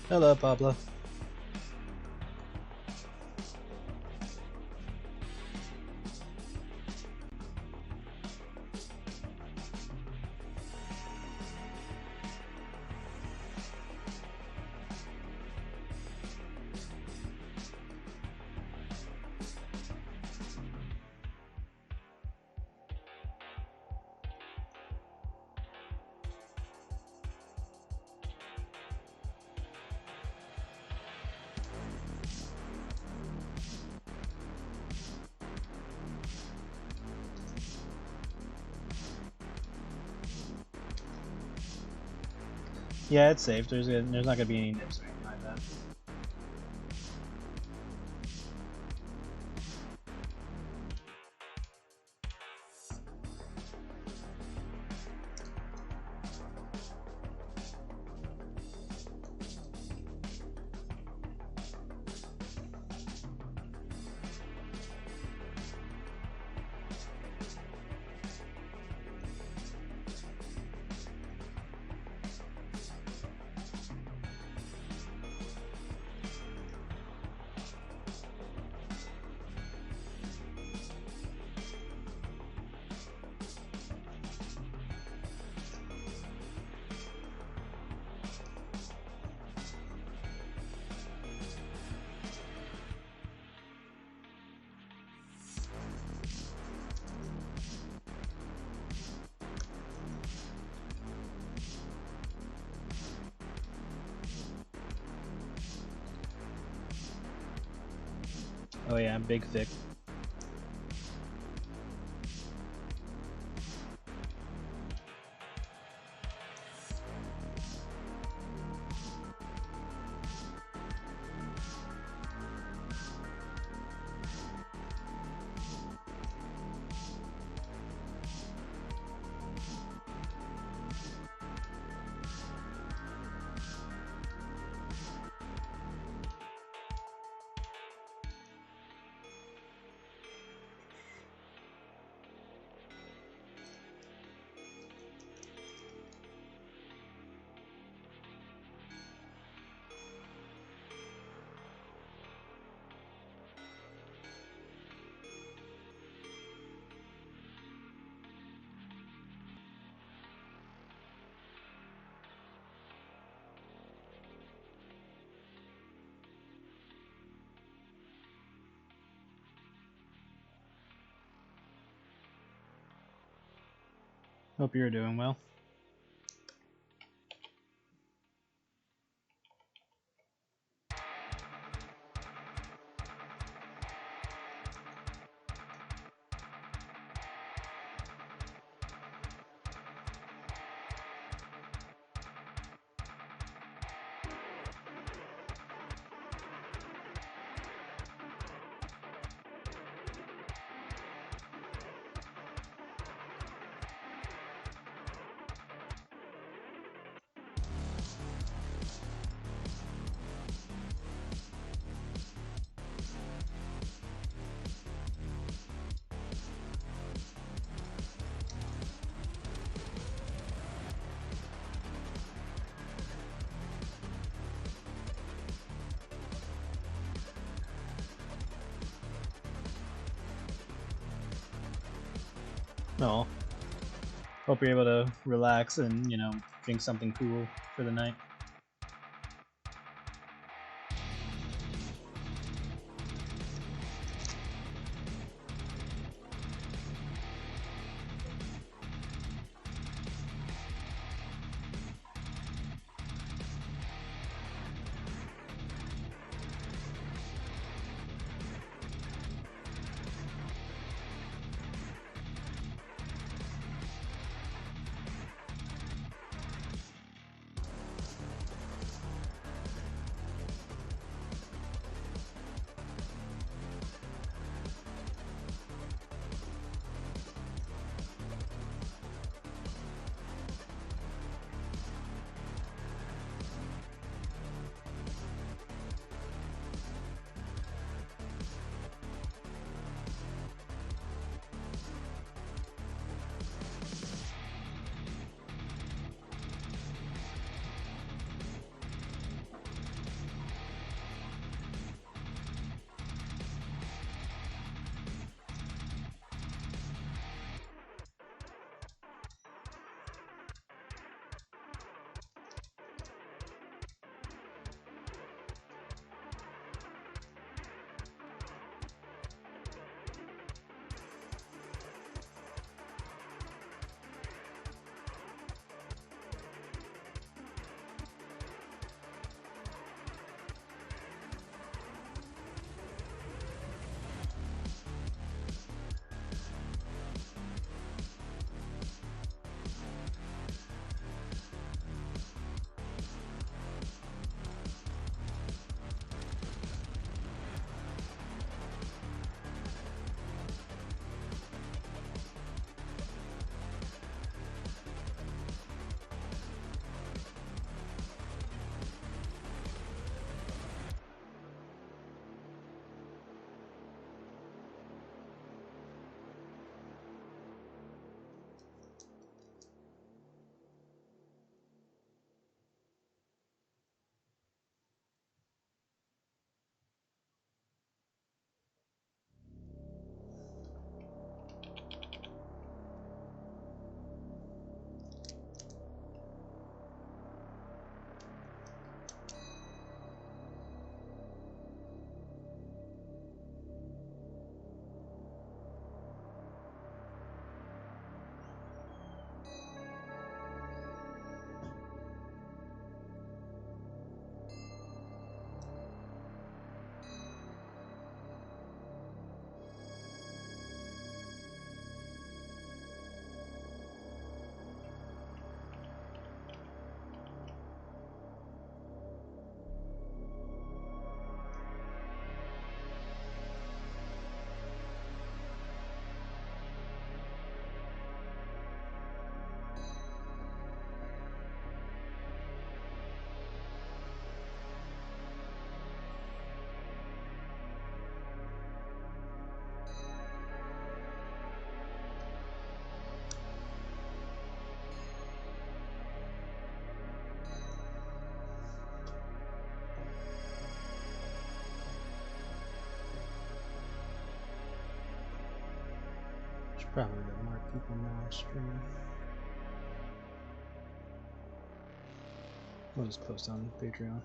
Hello, Pablo. Yeah, it's safe. There's not gonna be any nips or anything like that. Oh yeah, big thick. Hope you're doing well. No. Hope you're able to relax and, drink something cool for the night. Probably got more people now streaming. We'll just post on Patreon.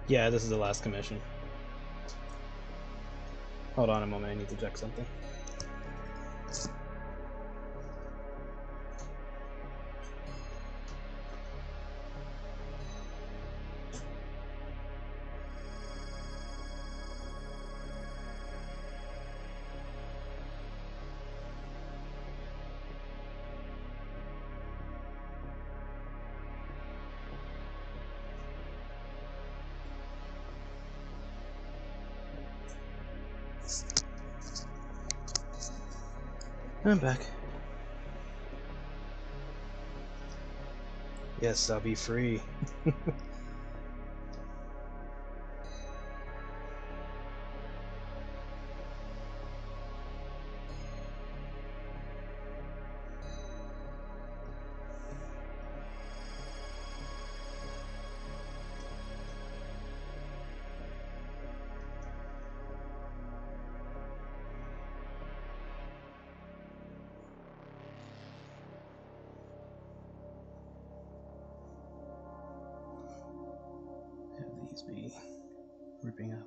Yeah, this is the last commission. Hold on a moment, I need to check something. I'm back. Yes, I'll be free. Have these be ripping up.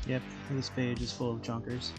Yep, this page is full of junkers.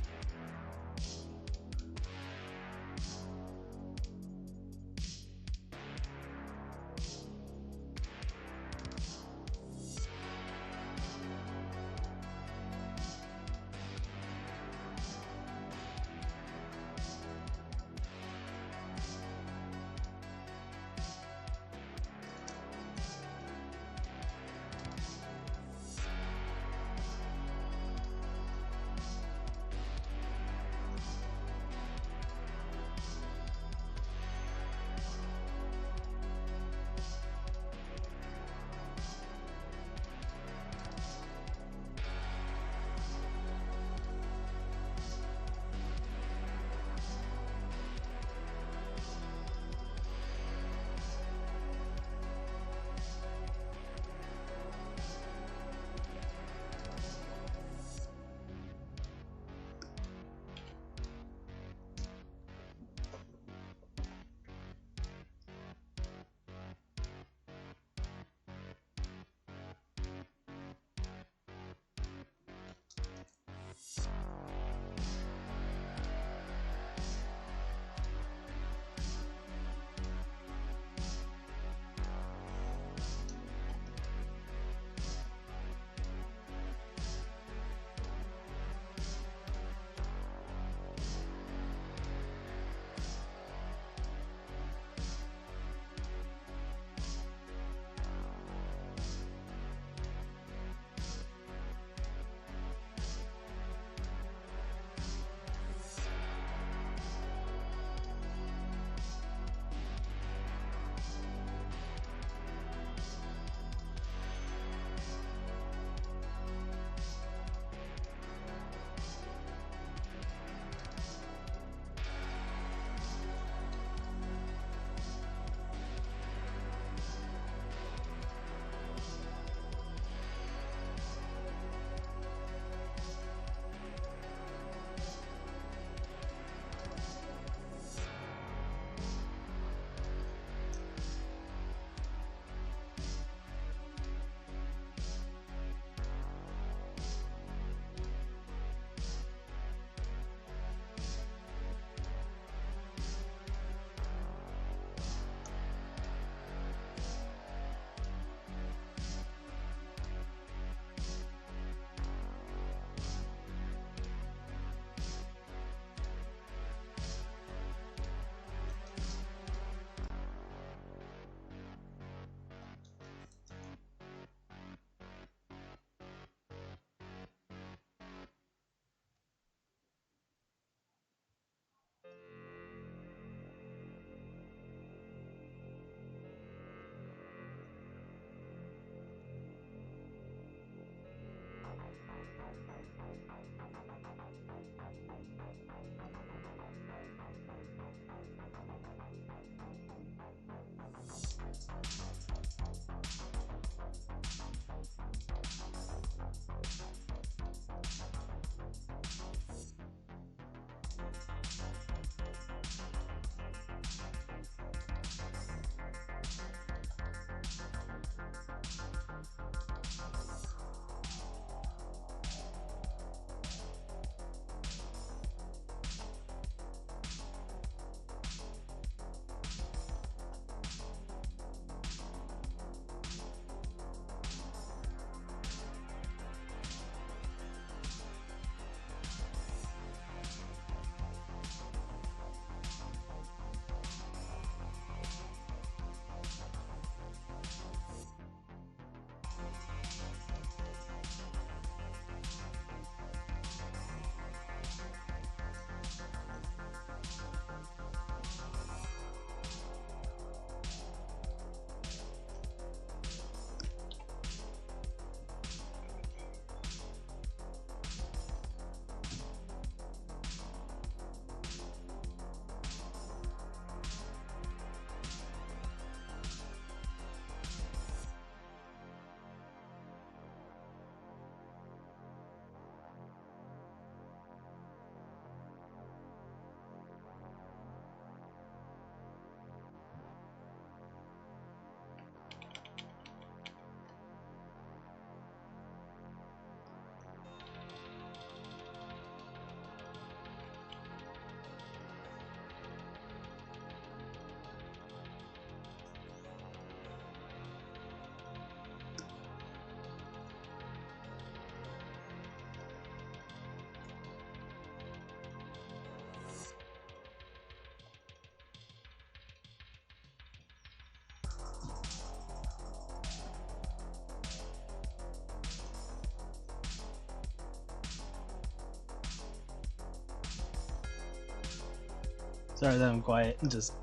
Sorry that I'm quiet. Just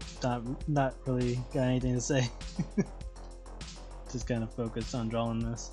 not really got anything to say. Just kind of focused on drawing this.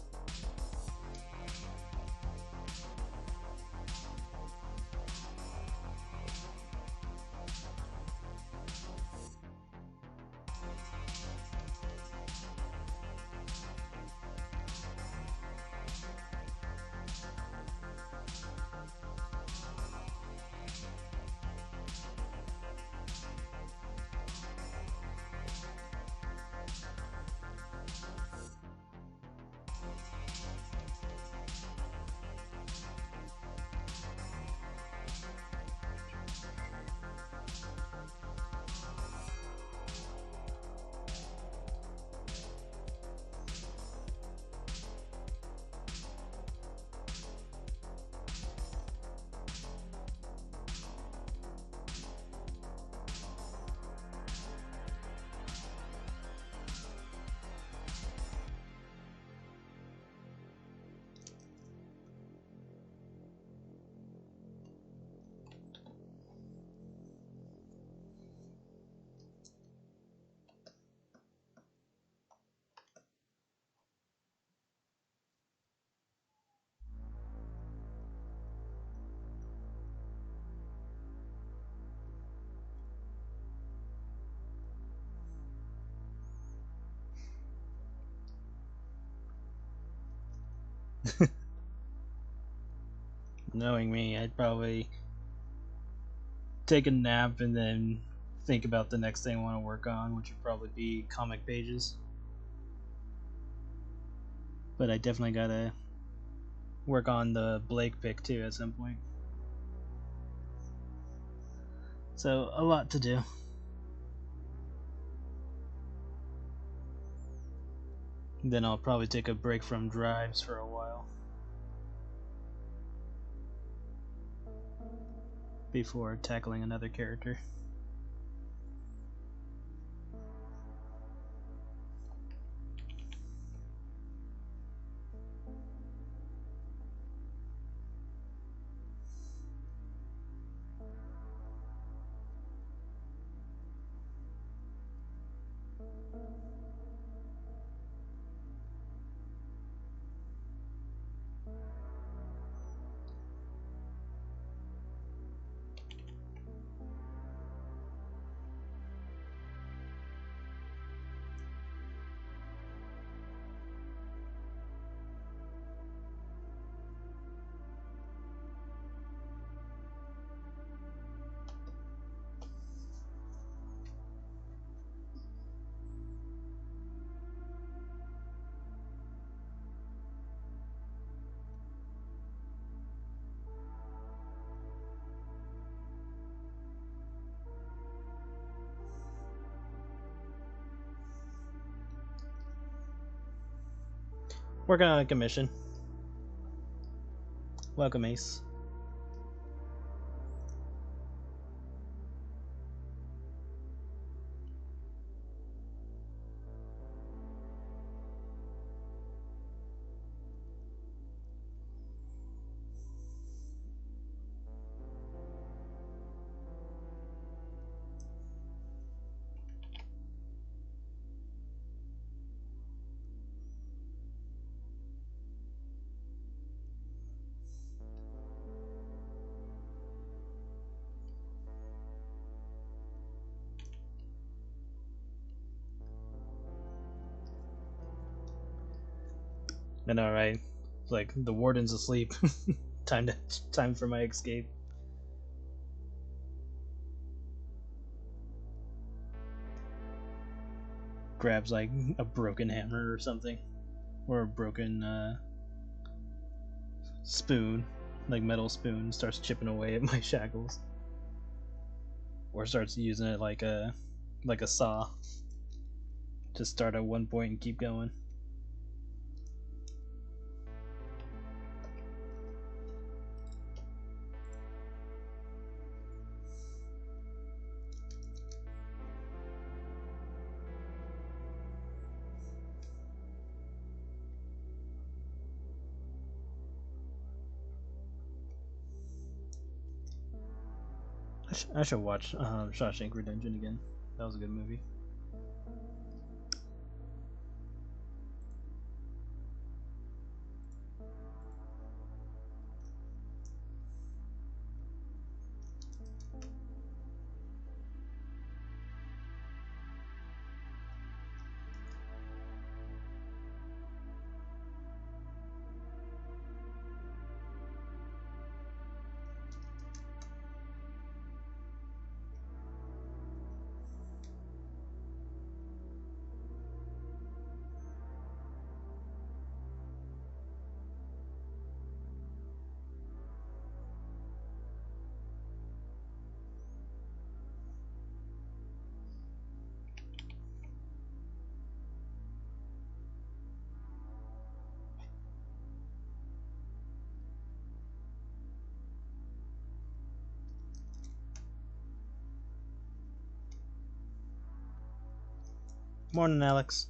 Knowing me, I'd probably take a nap and then think about the next thing I want to work on, which would probably be comic pages. But I definitely gotta work on the Blake pick too at some point. So, a lot to do. Then I'll probably take a break from drives for a while before tackling another character. Working on a commission. Welcome, Ace. I know, right? It's like the warden's asleep. Time for my escape. Grabs like a broken hammer or something, or a broken spoon, like metal spoon, starts chipping away at my shackles, or starts using it like a saw. Just start at one point and keep going. I should watch Shawshank Redemption again. That was a good movie. Morning, Alex.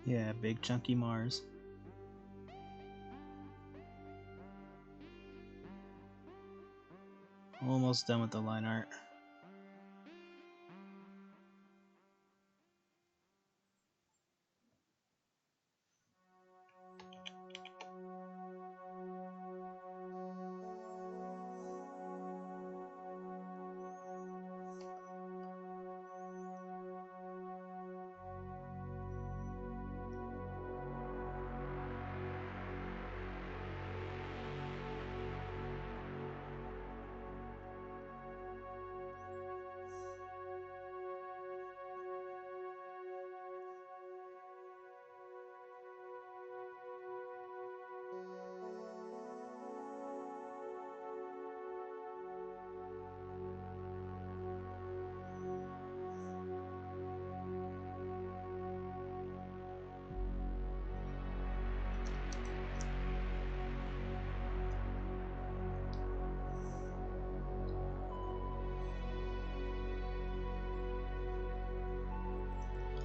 Yeah, big chunky Mars. Almost done with the line art.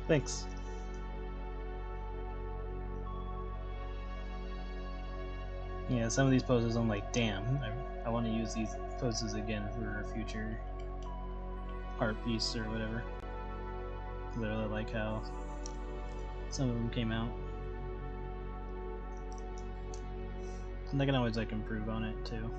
Thanks. Yeah, some of these poses I'm like, damn, I want to use these poses again for a future art piece or whatever. Because I really like how some of them came out. And I can always like improve on it too.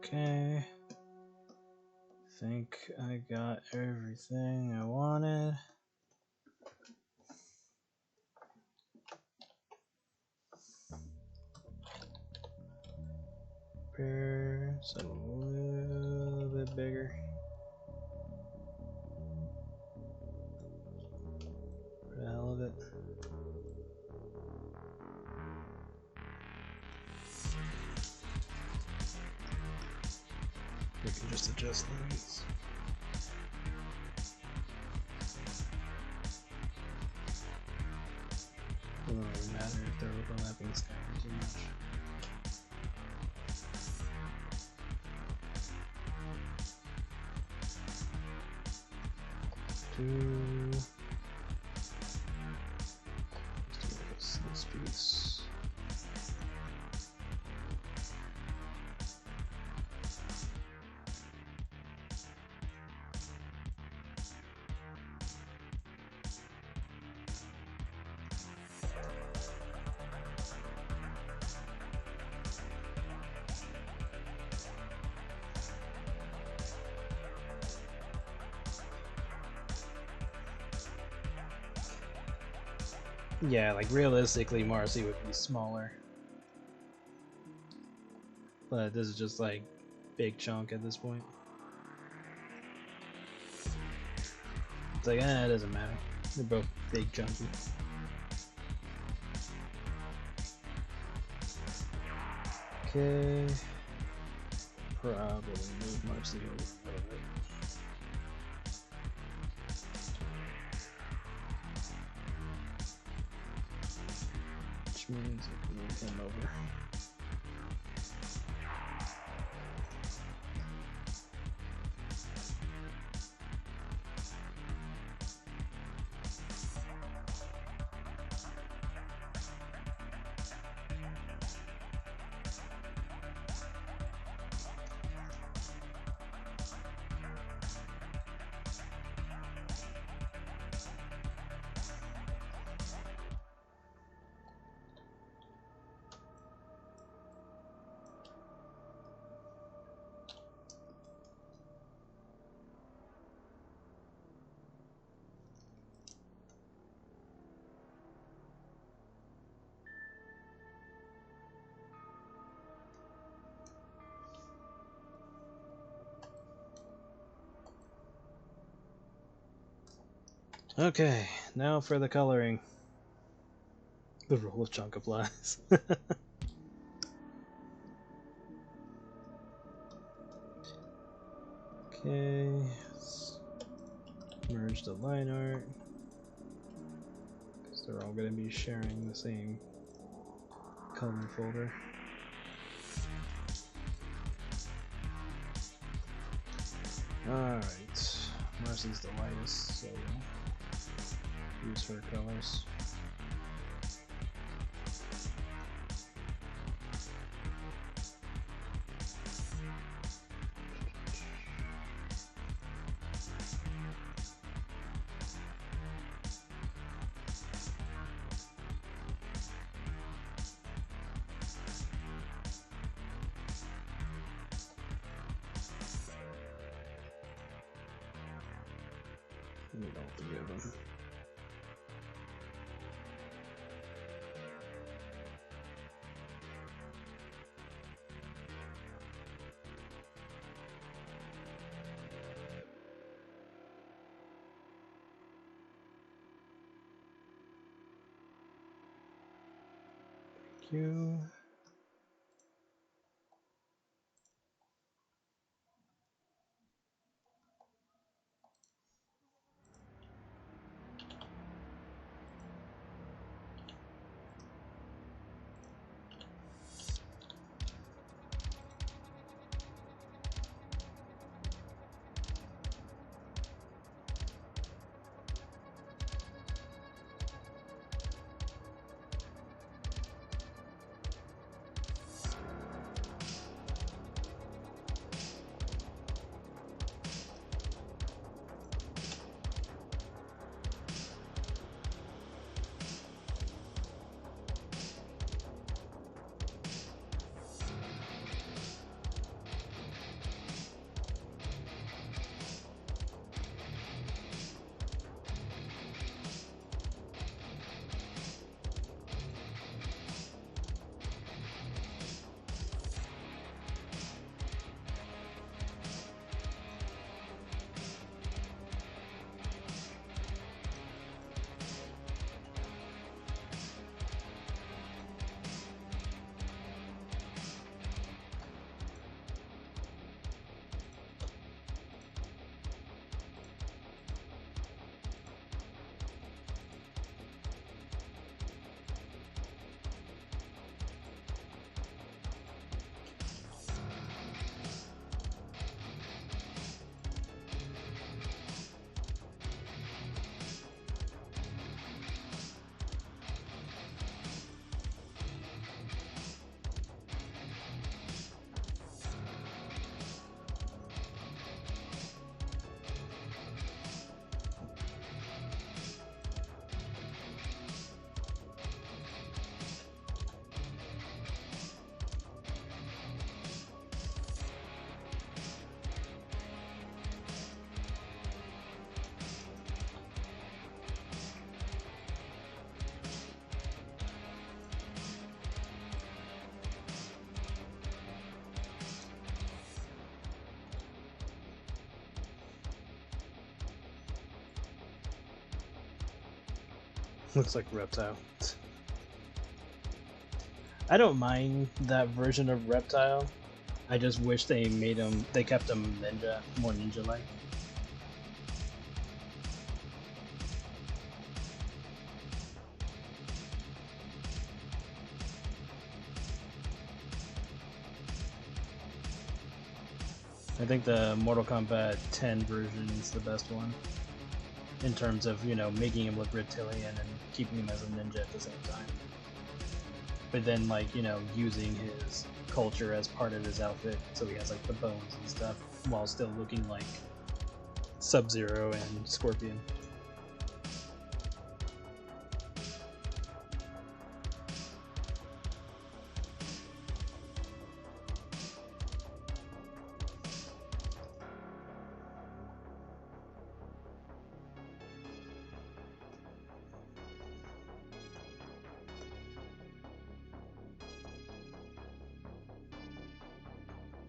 Okay. Think I got everything I wanted. Prepare some a little bit bigger. For the hell of it. We can just adjust these. It won't really matter if they're overlapping sky too much. Let's do this piece. Yeah, like realistically Marcy would be smaller. But this is just like big chunk at this point. It's like, it doesn't matter. They're both big chunky. Okay. Probably move Marcy over a little bit. Which means I can move him over. Okay, now for the coloring. The rule of chunk applies. Okay, let's merge the line art. So we're all going to be sharing the same color folder. Alright, Marcy's the lightest, so use her colors. Need all three of them. Thank you. Looks like Reptile. I don't mind that version of Reptile. I just wish they made him, they kept him ninja, more ninja-like. I think the Mortal Kombat 10 version is the best one. In terms of, you know, making him look reptilian and keeping him as a ninja at the same time. But then, like, you know, using his culture as part of his outfit, so he has, like, the bones and stuff, while still looking like Sub-Zero and Scorpion.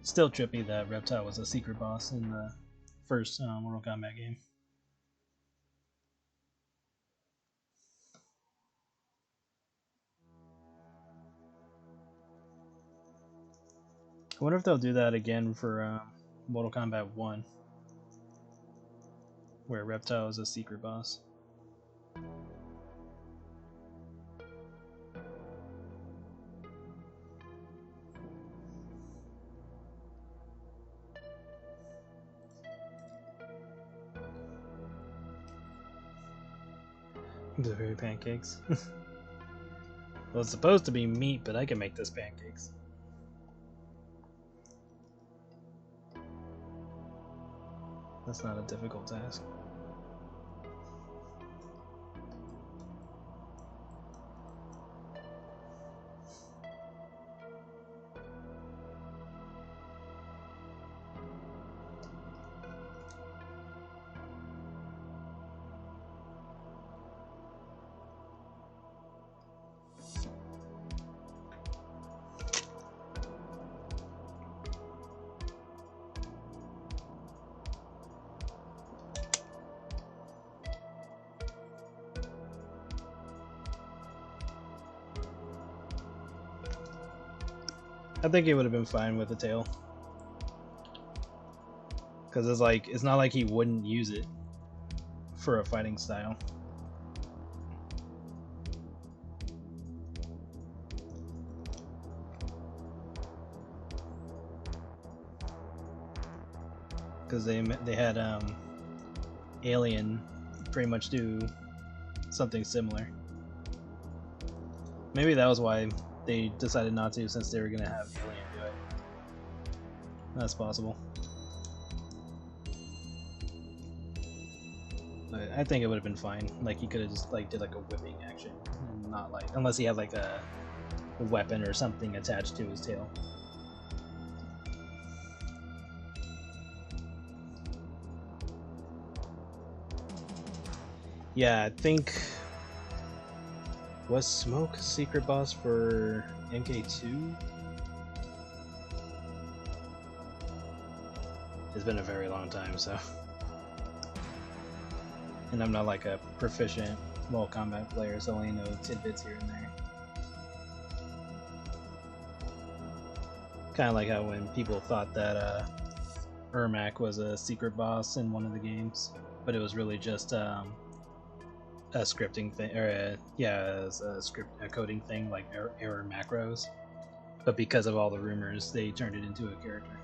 Still trippy that Reptile was a secret boss in the first Mortal Kombat game. I wonder if they'll do that again for Mortal Kombat 1, where Reptile is a secret boss. Blueberry pancakes. Well, it's supposed to be meat, but I can make this pancakes. That's not a difficult task. I think he would have been fine with the tail. Because it's like, it's not like he wouldn't use it for a fighting style. Because they had Alien pretty much do something similar. Maybe that was why they decided not to, since they were gonna have Alien do it. That's possible. But I think it would have been fine. Like, he could have just like did like a whipping action, and not like, unless he had like a weapon or something attached to his tail. Yeah, I think, was Smoke a secret boss for MK2? It's been a very long time, so. And I'm not like a proficient Mortal Kombat player, so I only know tidbits here and there. Kind of like how when people thought that Ermac was a secret boss in one of the games, but it was really just a scripting thing, or a coding thing, like error macros. But because of all the rumors, they turned it into a character.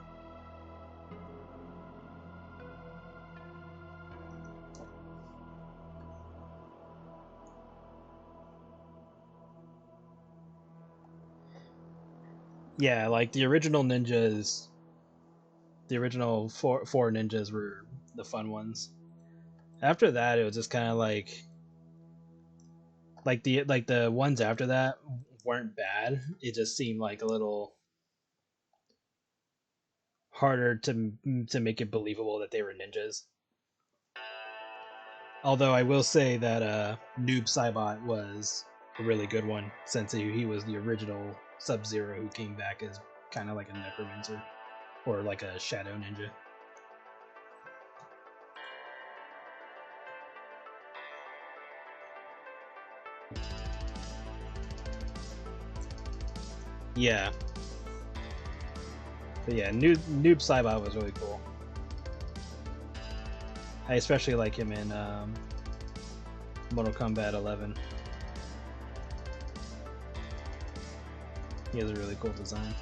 Yeah, like the original ninjas, the original four ninjas were the fun ones. After that, it was just kind of like the ones after that weren't bad. It just seemed like a little harder to make it believable that they were ninjas. Although I will say that Noob Saibot was a really good one, since he was the original Sub-Zero who came back as kind of like a necromancer or like a shadow ninja. Yeah. But yeah, Noob Saibot was really cool. I especially like him in Mortal Kombat 11. He has a really cool design.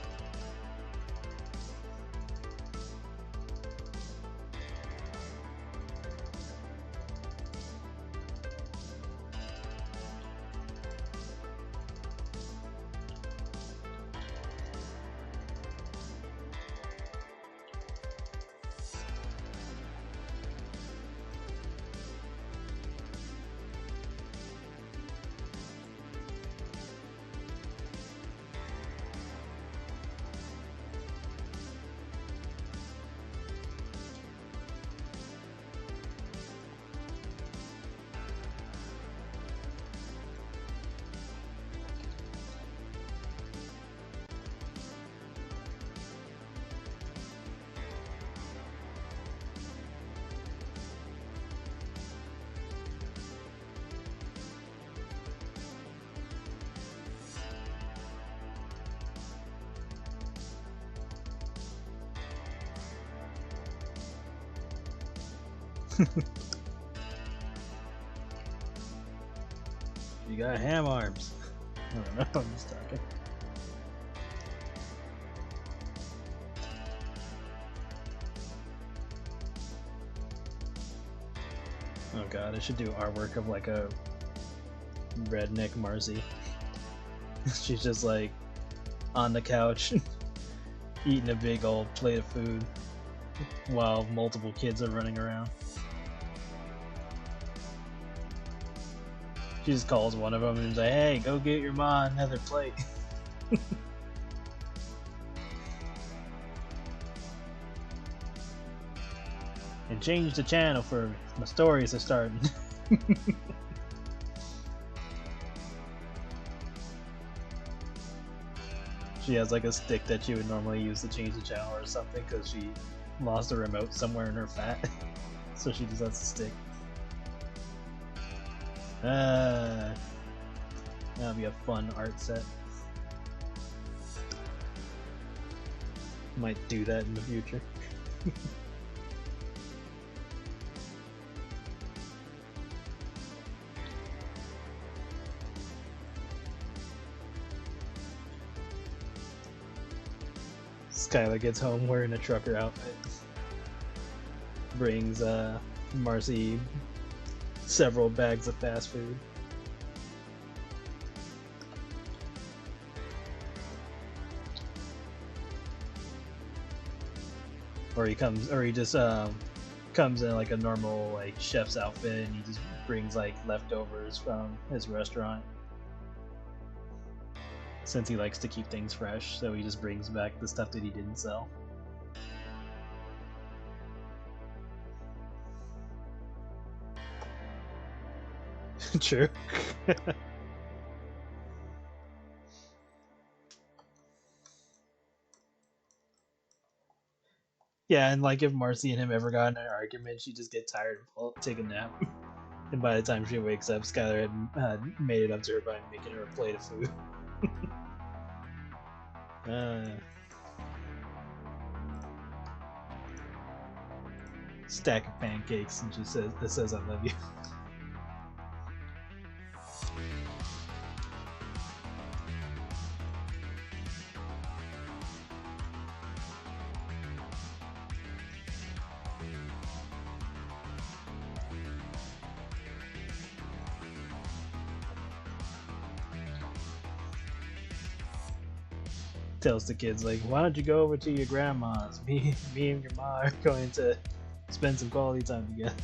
You got ham arms. I don't know, I'm just talking. Oh god, I should do artwork of like a redneck Marcy. She's just like on the couch eating a big old plate of food while multiple kids are running around. She just calls one of them and is like, "Hey, go get your ma another plate." And change the channel for my stories are starting. She has like a stick that she would normally use to change the channel or something because she lost the remote somewhere in her fat. So she just has a stick. That'll be a fun art set. Might do that in the future. Skylar gets home wearing a trucker outfit. Brings Marcy several bags of fast food. Or he just comes in like a normal like chef's outfit and he just brings like leftovers from his restaurant. Since he likes to keep things fresh, so he just brings back the stuff that he didn't sell. True. Yeah, and like if Marcy and him ever got in an argument, she'd just get tired and take a nap. And by the time she wakes up, Skylar had made it up to her by making her a plate of food. Stack of pancakes, and she says, "I love you." Tells the kids like, "Why don't you go over to your grandma's? Me and your mom are going to spend some quality time together."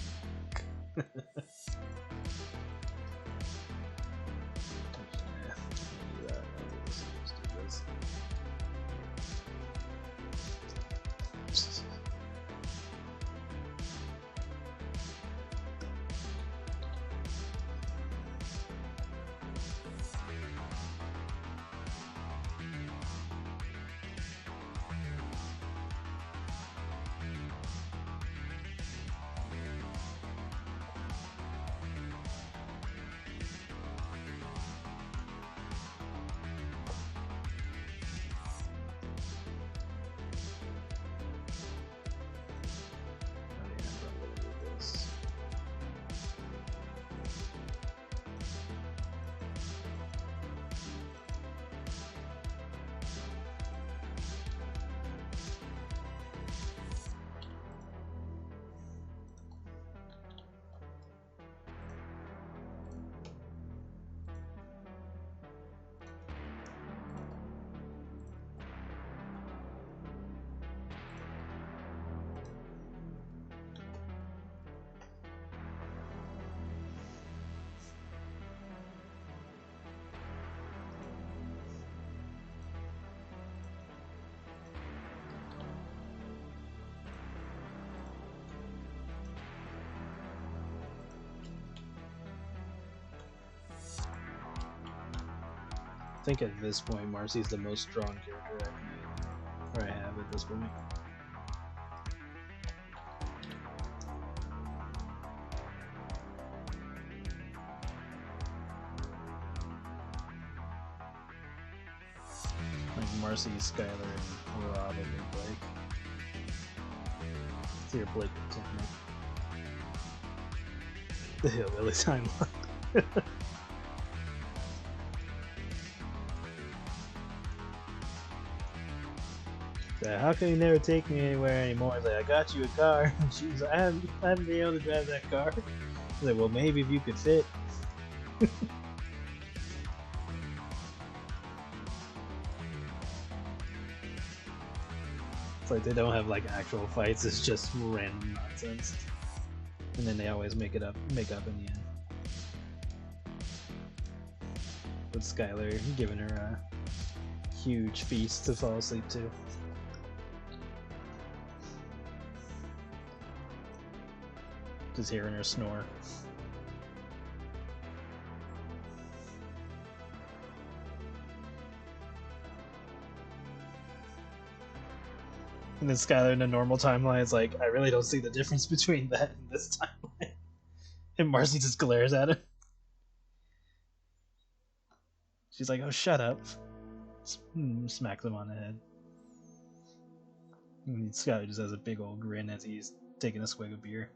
I think at this point, Marcy's the most drawn character I have at this point. Like Marcy, Skylar, and Rob, and Blake. It's your Blake technique. The Hillbilly timeline. How can you never take me anywhere anymore? He's like, "I got you a car." And she's like, I haven't been able to drive that car. He's like, "Well, maybe if you could fit." It's like they don't have like actual fights, it's just random nonsense. And then they always make up in the end. With Skylar giving her a huge feast to fall asleep to. Just hearing her snore. And then Skylar in a normal timeline is like, I really don't see the difference between that and this timeline. And Marcy just glares at him. She's like, oh, shut up. Smacks him on the head. And Skylar just has a big old grin as he's taking a swig of beer.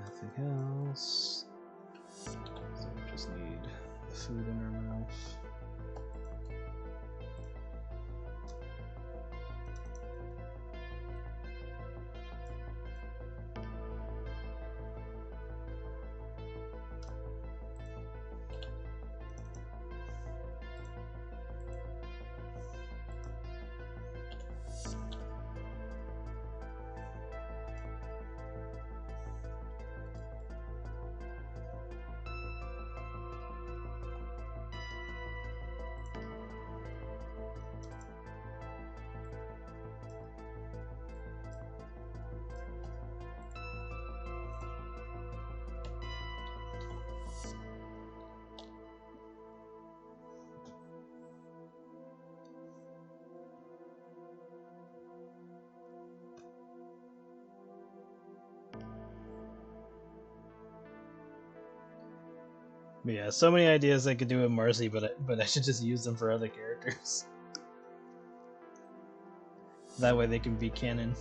Nothing else. So we just need the food in our mouth. But yeah, so many ideas I could do with Marcy, but I should just use them for other characters. That way they can be canon.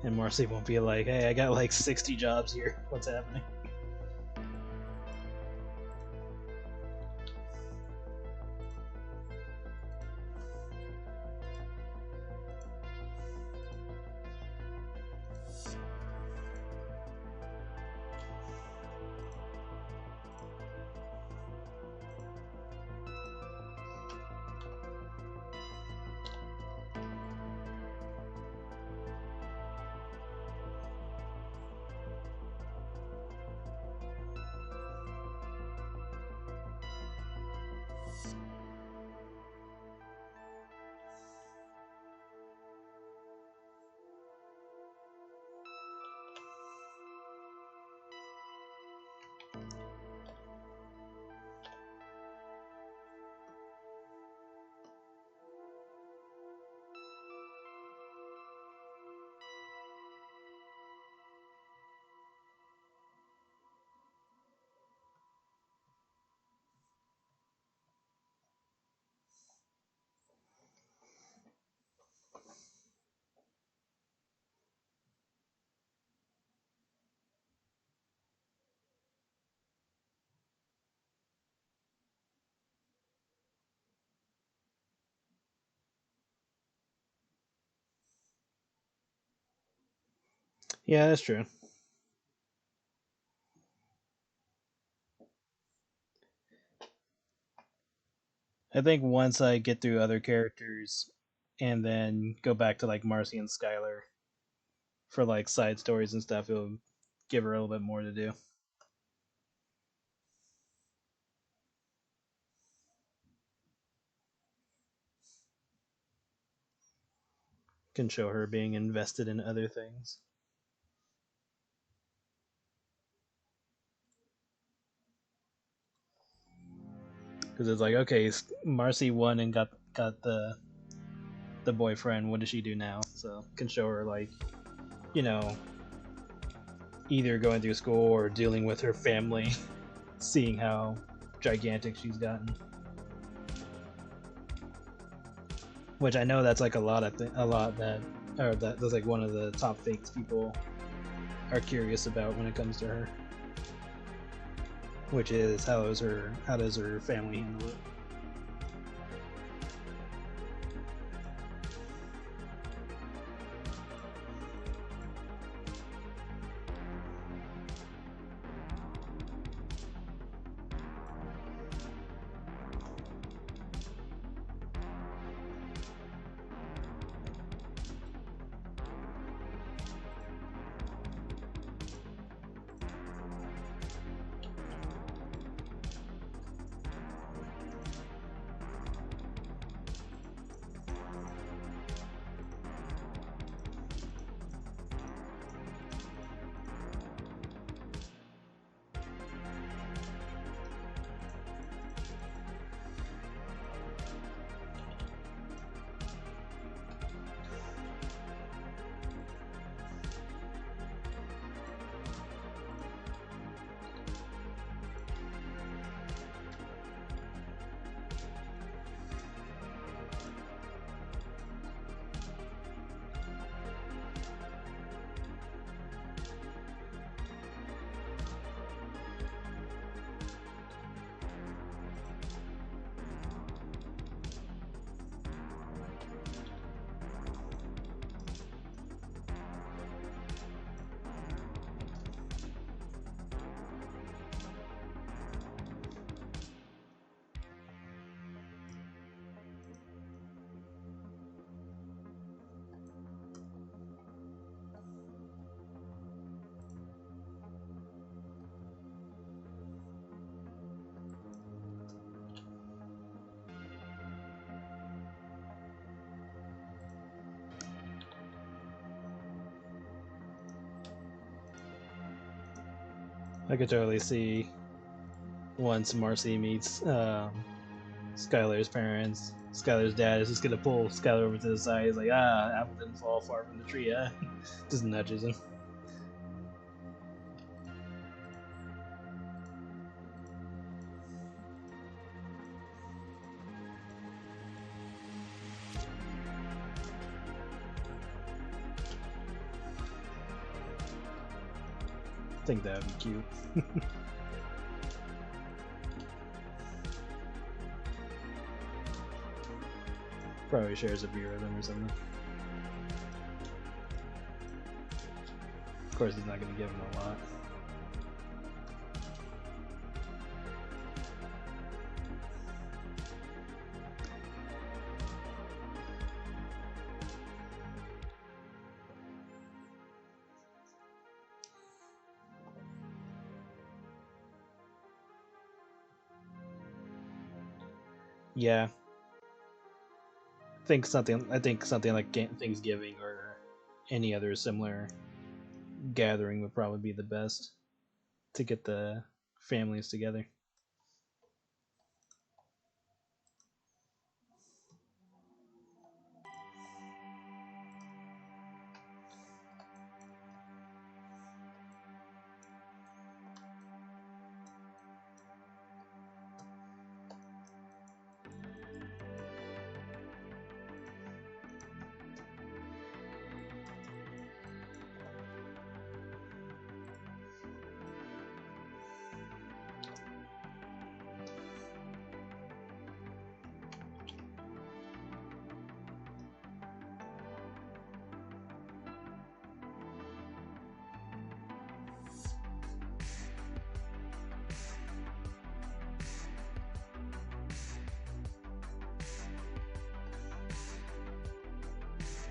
And Marcy won't be like, hey, I got like 60 jobs here. What's happening? Yeah, that's true. I think once I get through other characters and then go back to like Marcy and Skylar for like side stories and stuff, it'll give her a little bit more to do. Can show her being invested in other things. Because it's like, okay, Marcy won and got the boyfriend. What does she do now? So can show her like, you know, either going through school or dealing with her family, seeing how gigantic she's gotten. Which I know that's like a lot that or that's like one of the top things people are curious about when it comes to her, which is how does her family handle it. I could totally see once Marcy meets Skylar's parents, Skylar's dad is just gonna pull Skylar over to the side. He's like, apple didn't fall far from the tree, just nudges him. I think that would be cute. Probably shares a Viro with him or something. Of course, he's not going to give him a lot. Yeah. I think something like Thanksgiving or any other similar gathering would probably be the best to get the families together.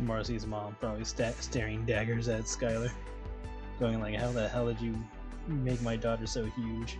Marcy's mom probably staring daggers at Skylar, going like, how the hell did you make my daughter so huge?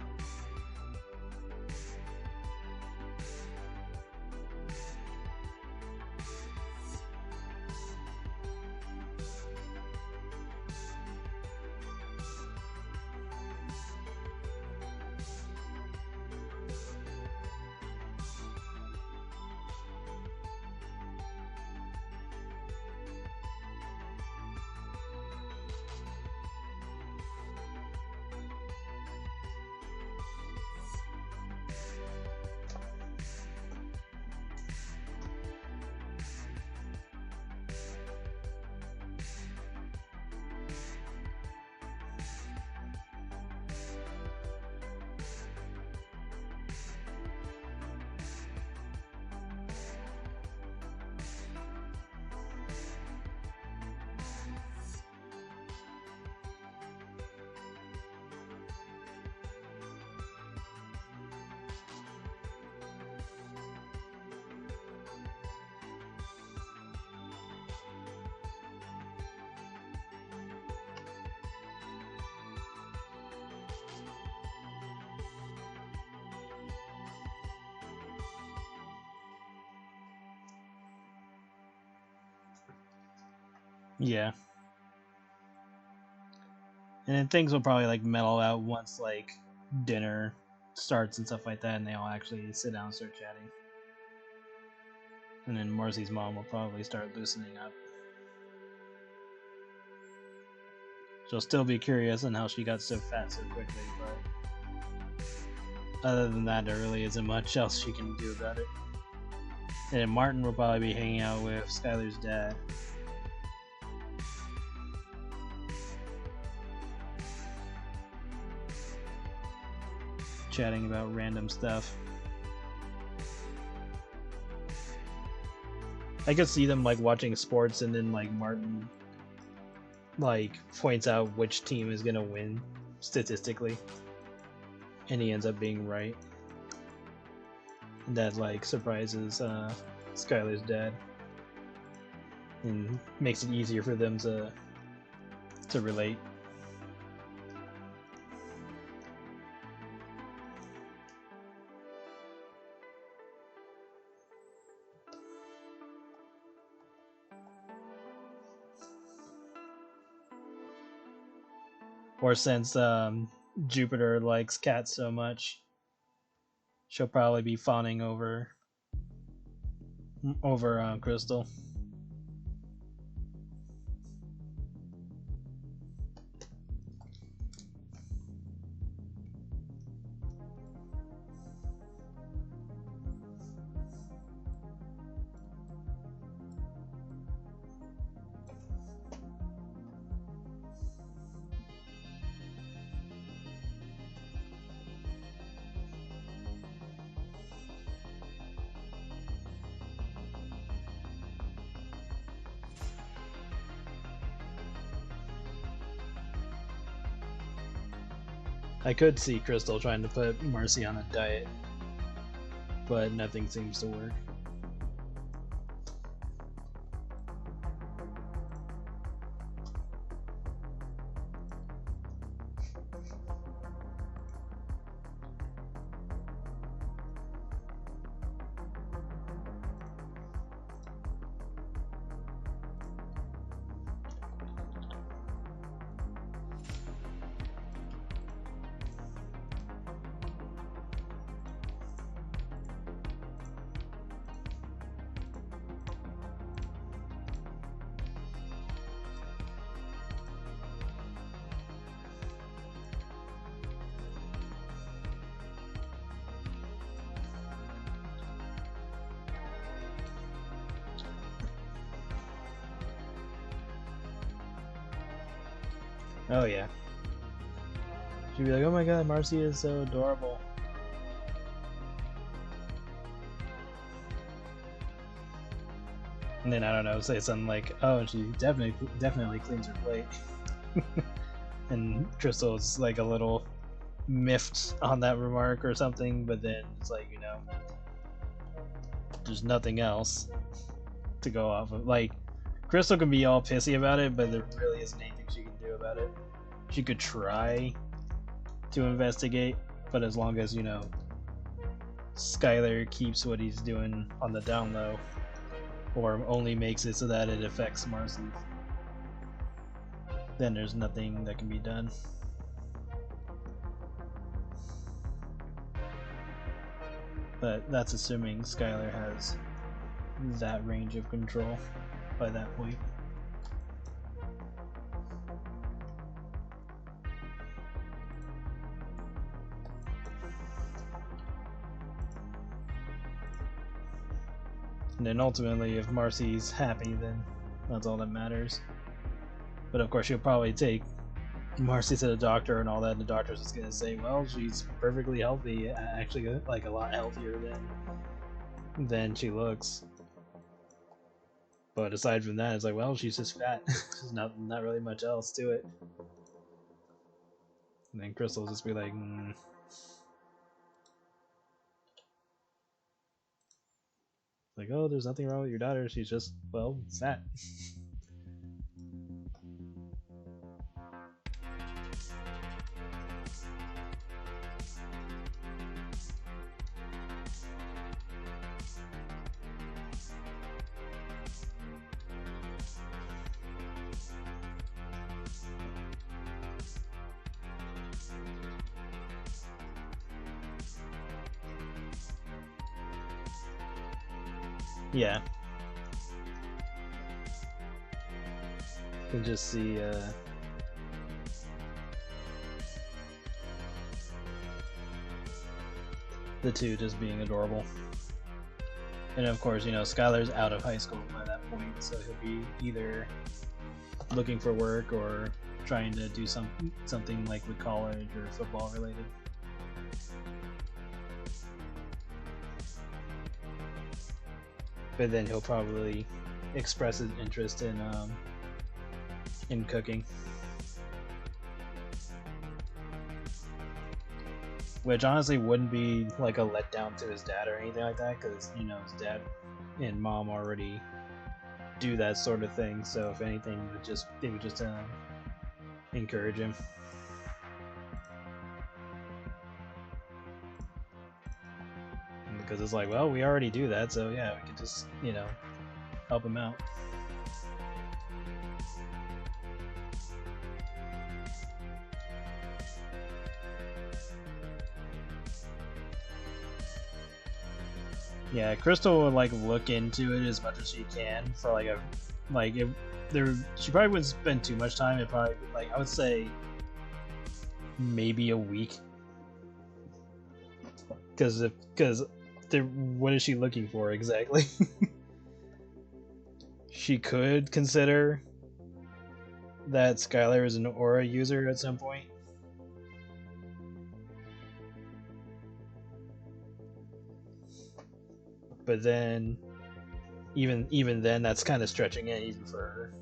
Yeah. And then things will probably like mellow out once like dinner starts and stuff like that, and they all actually sit down and start chatting. And then Marcy's mom will probably start loosening up. She'll still be curious on how she got so fat so quickly, but other than that, there really isn't much else she can do about it. And then Martin will probably be hanging out with Skylar's dad. Chatting about random stuff. I could see them like watching sports and then like Martin like points out which team is gonna win statistically, and he ends up being right. And that like surprises Skylar's dad and makes it easier for them to relate. Or since Jupiter likes cats so much, she'll probably be fawning over Crystal. I could see Crystal trying to put Marcy on a diet, but nothing seems to work. Oh yeah. She'd be like, oh my god, Marcy is so adorable. And then, I don't know, say something like, oh, she definitely cleans her plate. And Crystal's like a little miffed on that remark or something, but then it's like, you know, there's nothing else to go off of. Like, Crystal can be all pissy about it, but there really isn't anything she can do about it. She could try to investigate, but as long as, you know, Skylar keeps what he's doing on the down low, or only makes it so that it affects Marcy, then there's nothing that can be done. But that's assuming Skylar has that range of control by that point. And then ultimately, if Marcy's happy, then that's all that matters. But of course, she'll probably take Marcy to the doctor and all that, and the doctor's just gonna say, well, she's perfectly healthy, actually like a lot healthier than she looks. But aside from that, it's like, well, she's just fat. There's not really much else to it. And then Crystal will just be like, like, oh, there's nothing wrong with your daughter. She's just, well, fat. Yeah. You can just see the two just being adorable. And of course, you know, Skylar's out of high school by that point, so he'll be either looking for work or trying to do something like with college or football related. But then he'll probably express his interest in cooking, which honestly wouldn't be like a letdown to his dad or anything like that, because you know his dad and mom already do that sort of thing. So if anything, they would just encourage him. Because it's like, well, we already do that, so yeah, we could just, you know, help him out. Yeah, Crystal would like look into it as much as she can for like she probably wouldn't spend too much time. It probably, like, I would say maybe a week, because what is she looking for exactly? She could consider that Skylar is an aura user at some point. But then, even then, that's kind of stretching it even for her.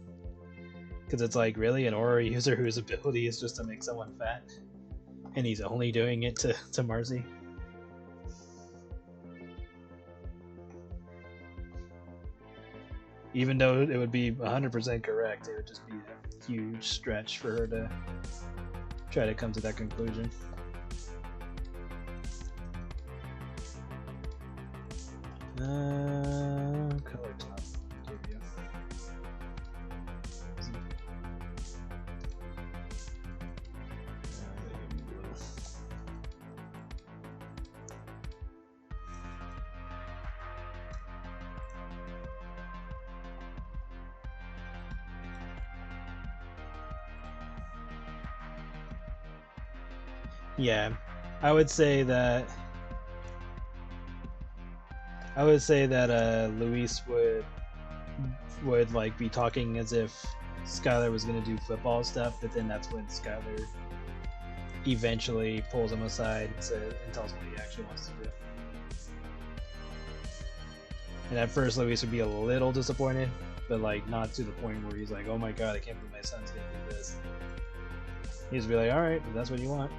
Because it's like, really, an aura user whose ability is just to make someone fat, and he's only doing it to Marcy. Even though it would be 100% correct, it would just be a huge stretch for her to try to come to that conclusion. Color top. Give you. Yeah, I would say that Luis would like be talking as if Skylar was gonna do football stuff, but then that's when Skylar eventually pulls him aside and tells him what he actually wants to do. And at first Luis would be a little disappointed, but like not to the point where he's like, oh my god, I can't believe my son's gonna do this. He's be like, alright, if that's what you want.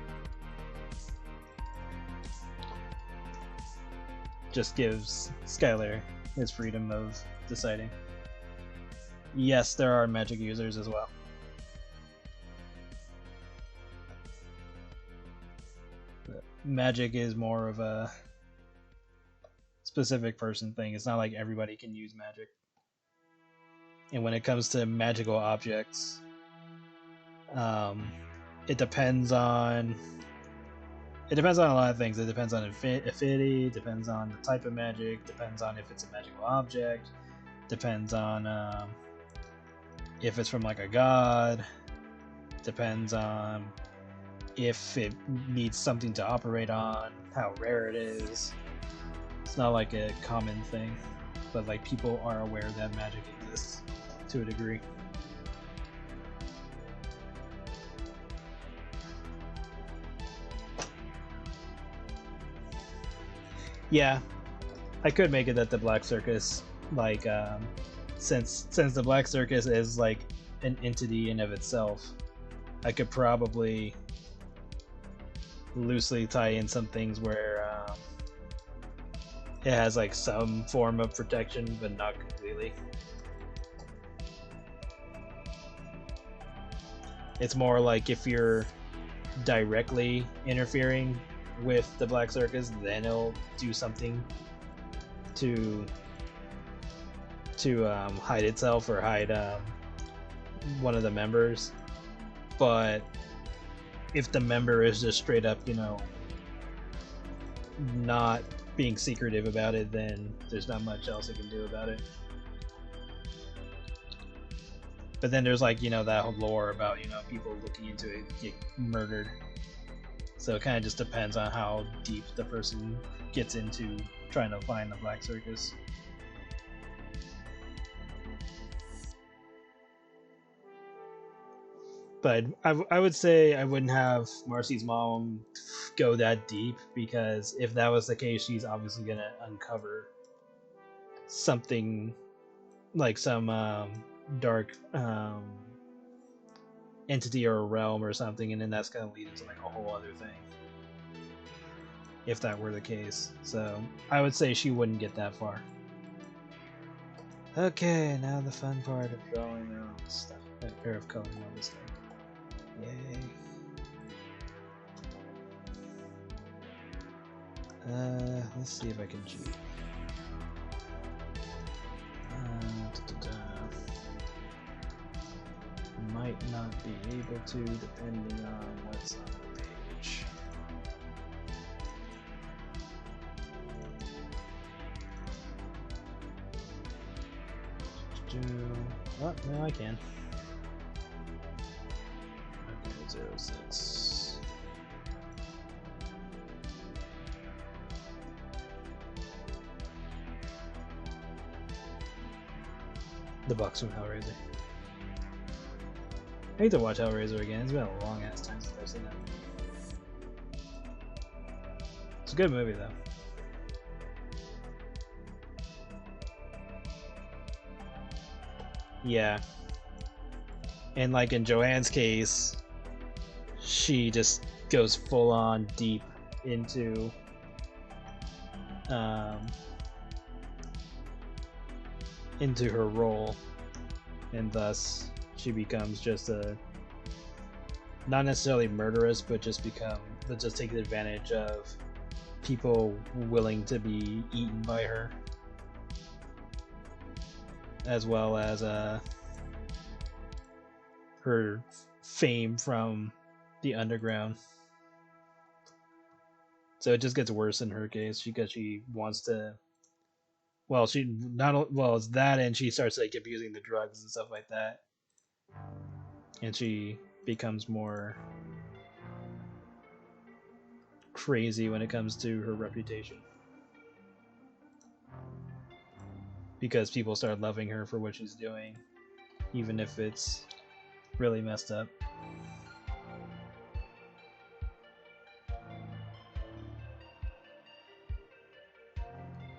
Just gives Skylar his freedom of deciding. Yes, there are magic users as well. But magic is more of a specific person thing. It's not like everybody can use magic. And when it comes to magical objects, it depends on a lot of things. It depends on affinity, depends on the type of magic, depends on if it's a magical object, depends on if it's from like a god, depends on if it needs something to operate on, how rare it is. It's not like a common thing, but like people are aware that magic exists to a degree. Yeah, I could make it that the Black Circus, like, since the Black Circus is like an entity in of itself, I could probably loosely tie in some things where it has like some form of protection, but not completely. It's more like if you're directly interfering with the Black Circus, then it'll do something to hide itself or hide one of the members. But if the member is just straight up, you know, not being secretive about it, then there's not much else it can do about it. But then there's like, you know, that whole lore about, you know, people looking into it get murdered. So it kind of just depends on how deep the person gets into trying to find the Black Circus. But I would say I wouldn't have Marcy's mom go that deep, because if that was the case, she's obviously going to uncover something like some dark entity or a realm or something, and then that's going to lead into like a whole other thing if that were the case. So I would say she wouldn't get that far. Okay, now the fun part of drawing their own stuff, or of coloring all this thing. Yay. Let's see if I can cheat. Might not be able to, depending on what's on the page. Oh, no, I can. Okay, 06. The Bucks from Hellraiser. I need to watch Hellraiser again. It's been a long ass time since I've seen it. It's a good movie though. Yeah. And like in Joanne's case, she just goes full on deep into her role, and thus she becomes just a, not necessarily murderous, but just takes advantage of people willing to be eaten by her, as well as her fame from the underground. So it just gets worse in her case because she wants to. Well, it's that, and she starts like abusing the drugs and stuff like that, and she becomes more crazy when it comes to her reputation, because people start loving her for what she's doing, even if it's really messed up.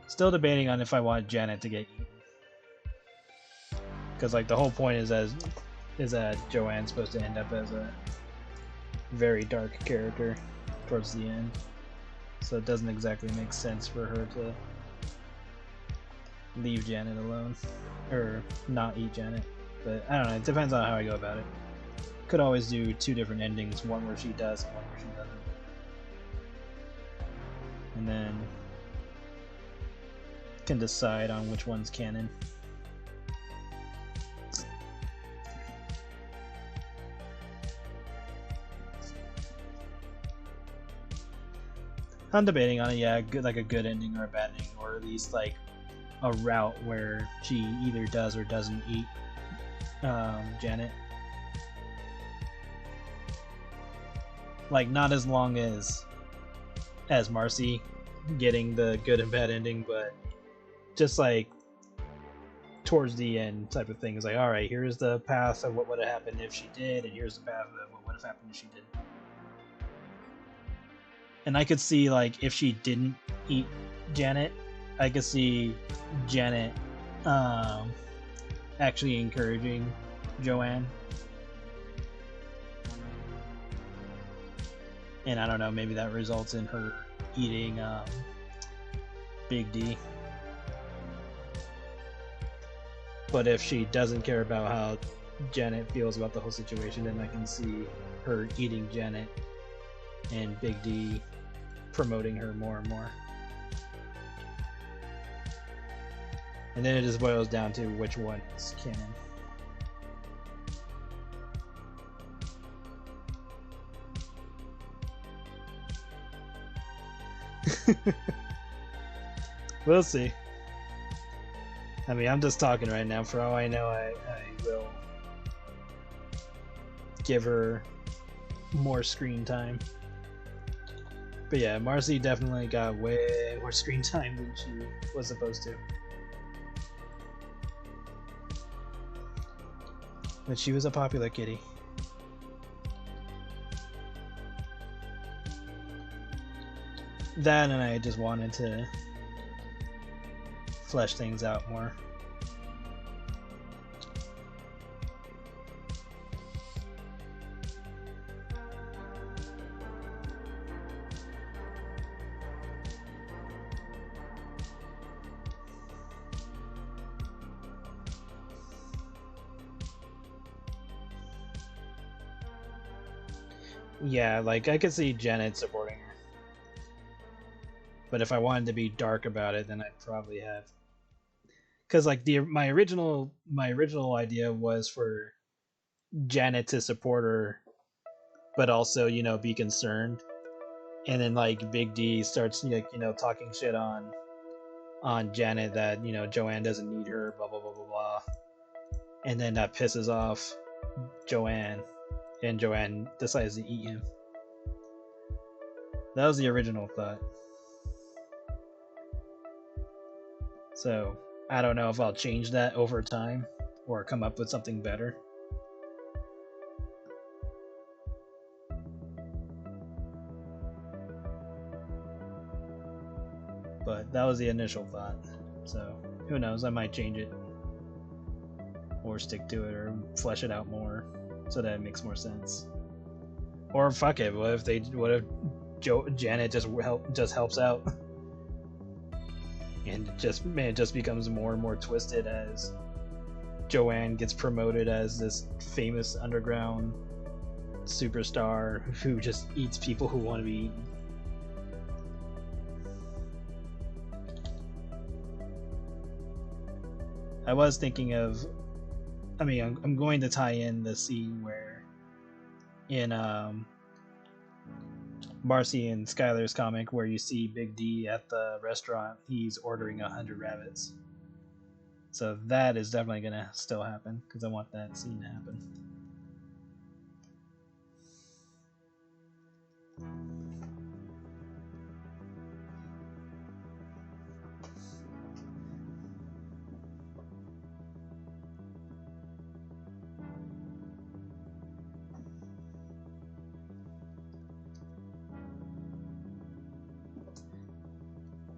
Still debating on if I want Janet to get eaten, because like the whole point is that Joanne's supposed to end up as a very dark character towards the end, so it doesn't exactly make sense for her to leave Janet alone, or not eat Janet. But I don't know, it depends on how I go about it. Could always do two different endings, one where she does and one where she doesn't, and then can decide on which one's canon. I'm debating on it, yeah, like a good ending or a bad ending, or at least like a route where she either does or doesn't eat Janet. Like not as long as Marcy getting the good and bad ending, but just like towards the end type of thing. Is like, all right, here's the path of what would have happened if she did, and here's the path of what would have happened if she didn't. And I could see like if she didn't eat Janet, I could see Janet actually encouraging Joanne. And I don't know, maybe that results in her eating Big D. But if she doesn't care about how Janet feels about the whole situation, then I can see her eating Janet and Big D promoting her more and more. And then it just boils down to which one is canon. We'll see. I mean, I'm just talking right now. For all I know, I will give her more screen time. But yeah, Marcy definitely got way more screen time than she was supposed to. But she was a popular kitty. That and I just wanted to flesh things out more. Yeah, like I could see Janet supporting her. But if I wanted to be dark about it, then I'd probably have, because like my original idea was for Janet to support her, but also, you know, be concerned. And then like Big D starts, like, you know, talking shit on Janet that, you know, Joanne doesn't need her, blah blah blah blah blah. And then that pisses off Joanne, and Joanne decides to eat him. That was the original thought. So I don't know if I'll change that over time or come up with something better. But that was the initial thought. So who knows, I might change it or stick to it or flesh it out more so that it makes more sense. Or fuck it, what if Janet just helps out? And it just becomes more and more twisted as Joanne gets promoted as this famous underground superstar who just eats people who want to be eaten. I was thinking of, I mean, I'm going to tie in the scene where in Marcy and Skylar's comic where you see Big D at the restaurant, he's ordering 100 rabbits. So that is definitely gonna still happen because I want that scene to happen.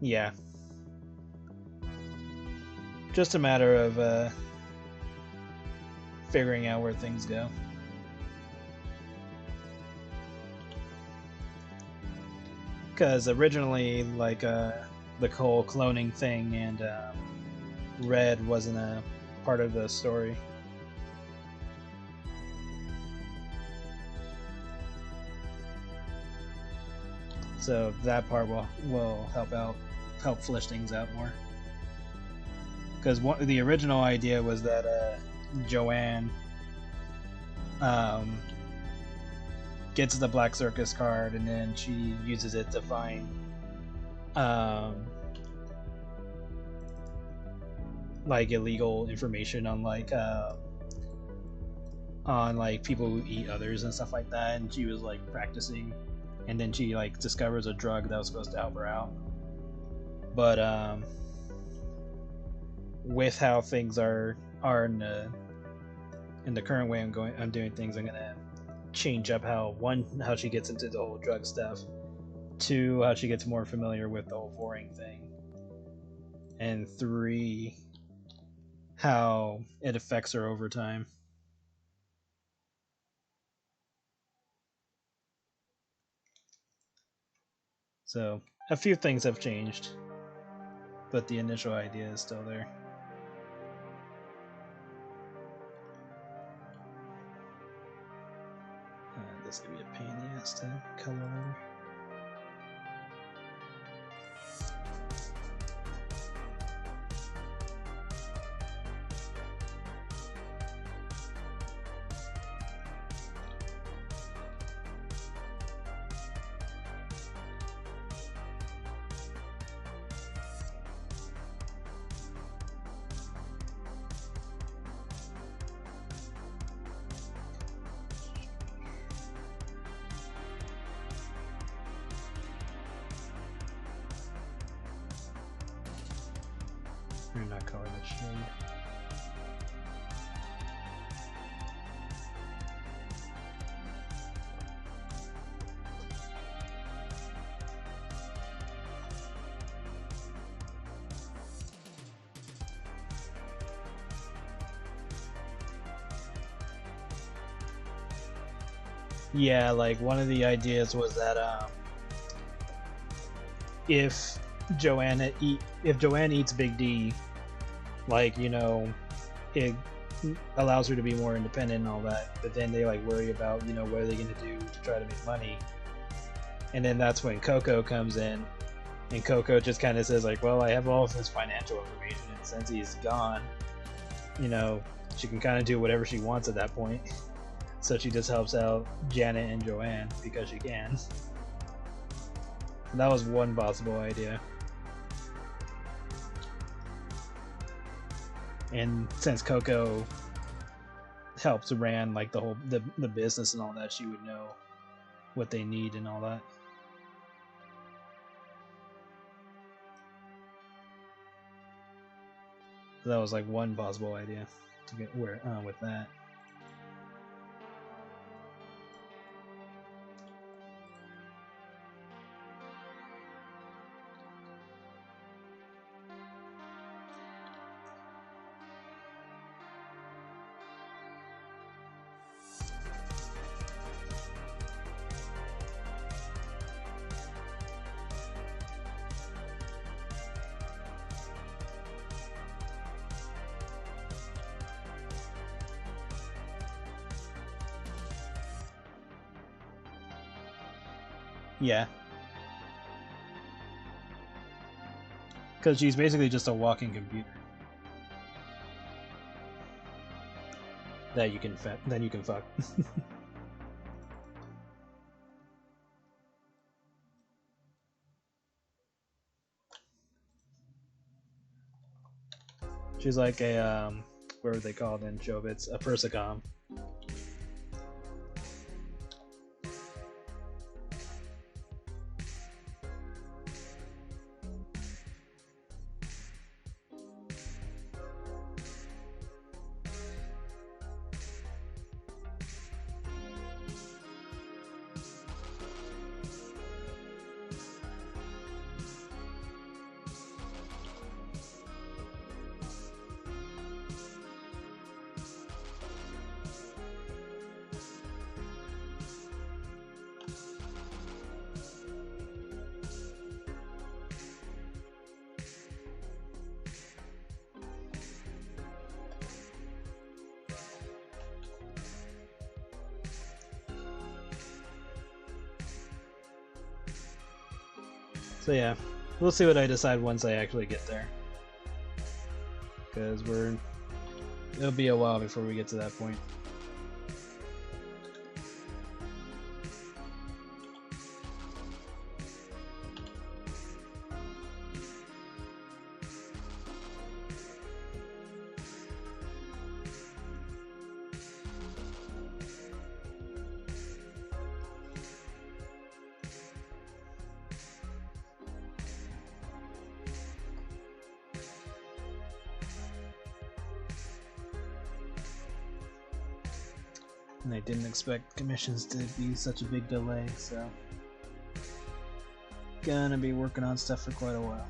Yeah. Just a matter of figuring out where things go. Because originally, like, the whole cloning thing and Red wasn't a part of the story. So that part will help flesh things out more. Because the original idea was that Joanne gets the Black Circus card and then she uses it to find like illegal information on like people who eat others and stuff like that, and she was like practicing, and then she like discovers a drug that was supposed to help her out. But with how things are in the current way I'm doing things, I'm gonna change up how she gets into the whole drug stuff, two, how she gets more familiar with the whole voring thing, and three, how it affects her over time. So a few things have changed, but the initial idea is still there. This could be a pain in the ass to color later. Or not color, but shade. Yeah, like one of the ideas was that if Joanne eats Big D, like, you know, it allows her to be more independent and all that. But then they like worry about, you know, what are they gonna do to try to make money? And then that's when Coco comes in, and Coco just kind of says like, well, I have all of his financial information, and since he's gone, you know, she can kind of do whatever she wants at that point. So she just helps out Janet and Joanne because she can. And that was one possible idea. And since Coco helps ran like the whole the business and all that, she would know what they need and all that. So that was like one possible idea to get where with that. Yeah. Because she's basically just a walking computer that you can fuck. She's like a what are they called in Chobits? A persicom. So yeah, we'll see what I decide once I actually get there. Because it'll be a while before we get to that point. And I didn't expect commissions to be such a big delay, so gonna be working on stuff for quite a while.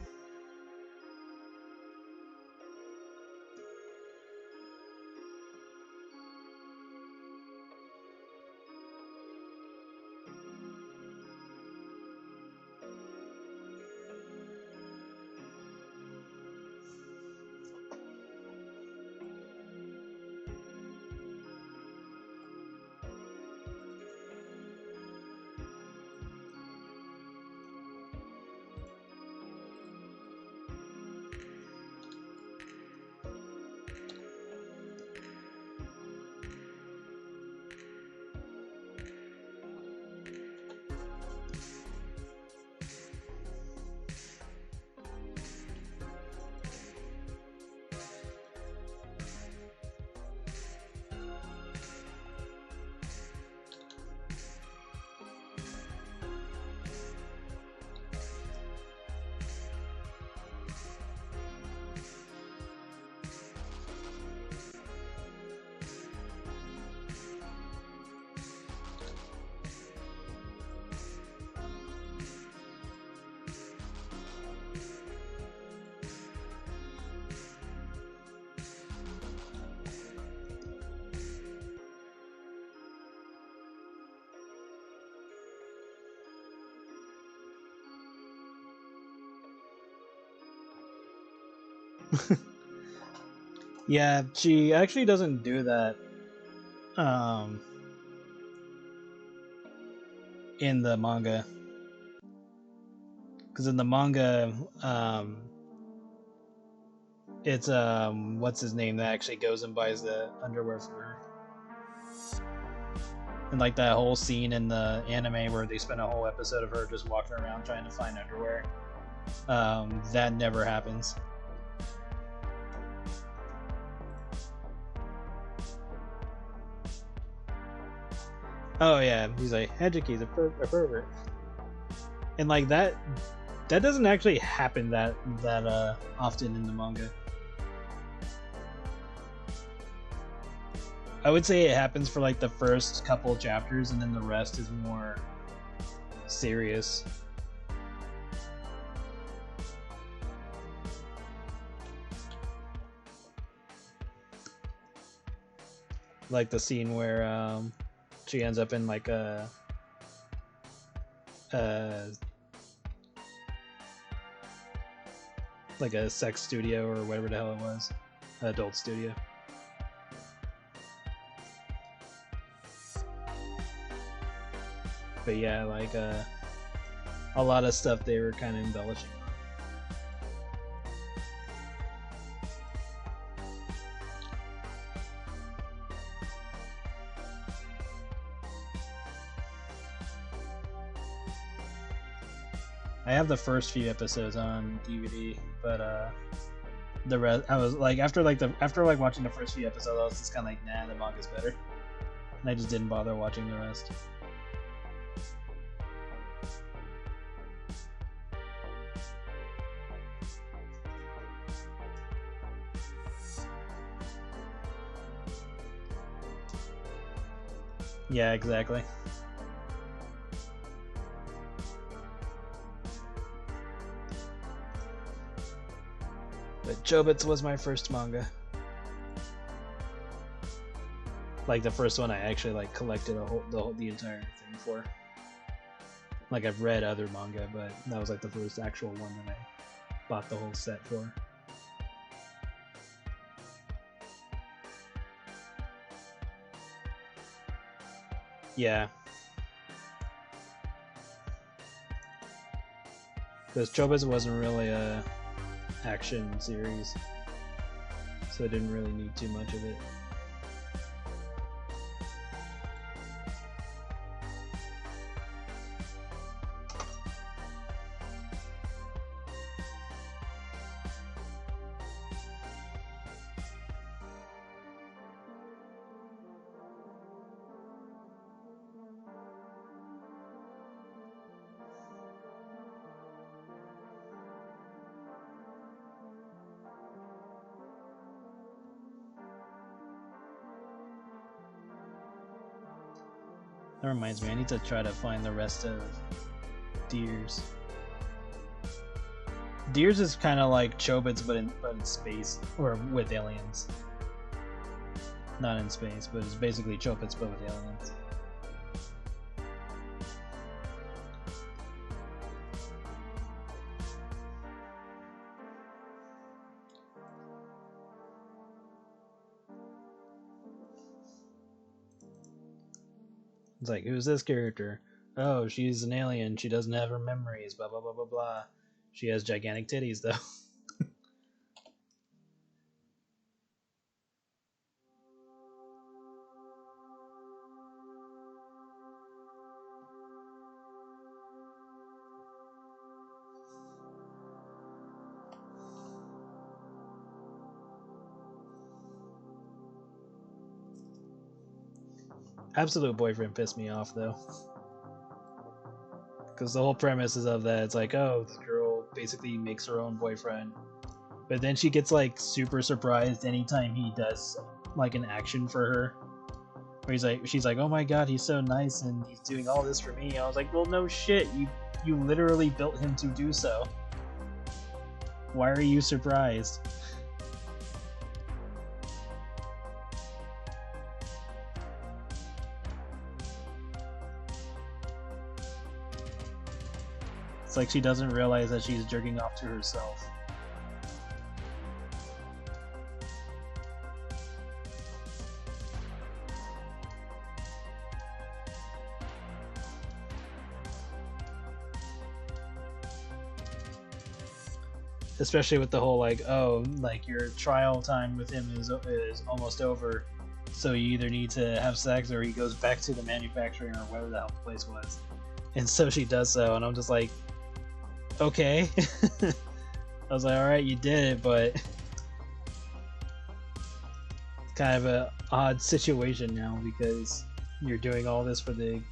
Yeah, she actually doesn't do that in the manga. Because in the manga, it's what's his name that actually goes and buys the underwear for her. And like that whole scene in the anime where they spend a whole episode of her just walking around trying to find underwear, that never happens. Oh yeah, he's like, Hejiki's a pervert, and like that doesn't actually happen that often in the manga. I would say it happens for like the first couple chapters, and then the rest is more serious. Like the scene where she ends up in like a sex studio or whatever the hell it was, adult studio. But yeah, like a lot of stuff they were kind of embellishing. I have the first few episodes on DVD, but the rest, I was like, after watching the first few episodes, I was just kind of like, nah, the manga's better, and I just didn't bother watching the rest. Yeah, exactly. But Chobits was my first manga. Like the first one I actually like collected the entire thing for. Like I've read other manga, but that was like the first actual one that I bought the whole set for. Yeah. Because Chobits wasn't really a action series, so I didn't really need too much of it. That reminds me, I need to try to find the rest of Deers. Deers is kind of like Chobits, but in space, or with aliens. Not in space, but it's basically Chobits, but with aliens. It's like, who's this character? Oh, she's an alien. She doesn't have her memories. Blah blah blah blah blah. She has gigantic titties, though. Absolute Boyfriend pissed me off, though. Because the whole premise is of that, it's like, oh, the girl basically makes her own boyfriend. But then she gets, like, super surprised anytime he does, like, an action for her. Where she's like, oh my god, he's so nice and he's doing all this for me. I was like, well, no shit, you literally built him to do so. Why are you surprised? It's like she doesn't realize that she's jerking off to herself. especially with the whole like, oh, like your trial time with him is almost over, so you either need to have sex or he goes back to the manufacturing or whatever the hell the place was. And so she does so, and I'm just like, okay. I was like, alright, you did it, but it's kind of an odd situation now because you're doing all this for the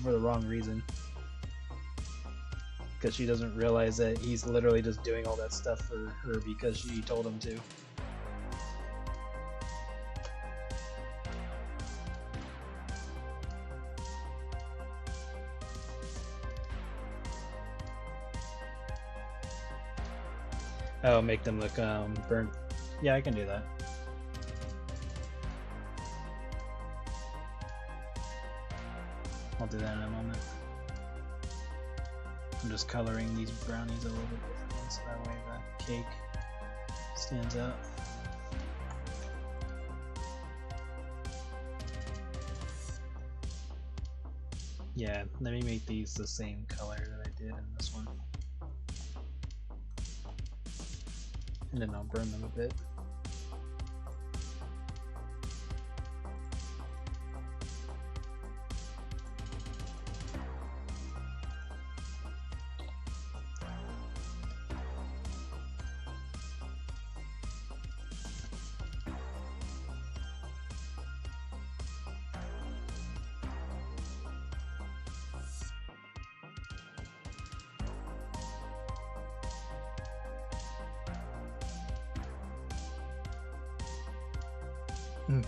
wrong reason. Because she doesn't realize that he's literally just doing all that stuff for her because she told him to. Oh, make them look burnt. Yeah, I can do that. I'll do that in a moment. I'm just coloring these brownies a little bit differently so that way the cake stands out. Yeah, let me make these the same color that I did in this one. And then I'll burn them a bit.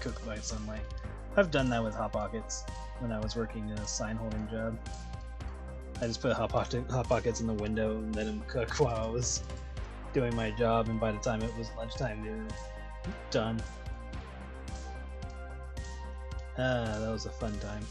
Cooked by sunlight. I've done that with Hot Pockets when I was working a sign holding job. I just put Hot Pockets in the window and let them cook while I was doing my job, and by the time it was lunchtime, they were done. Ah, that was a fun time.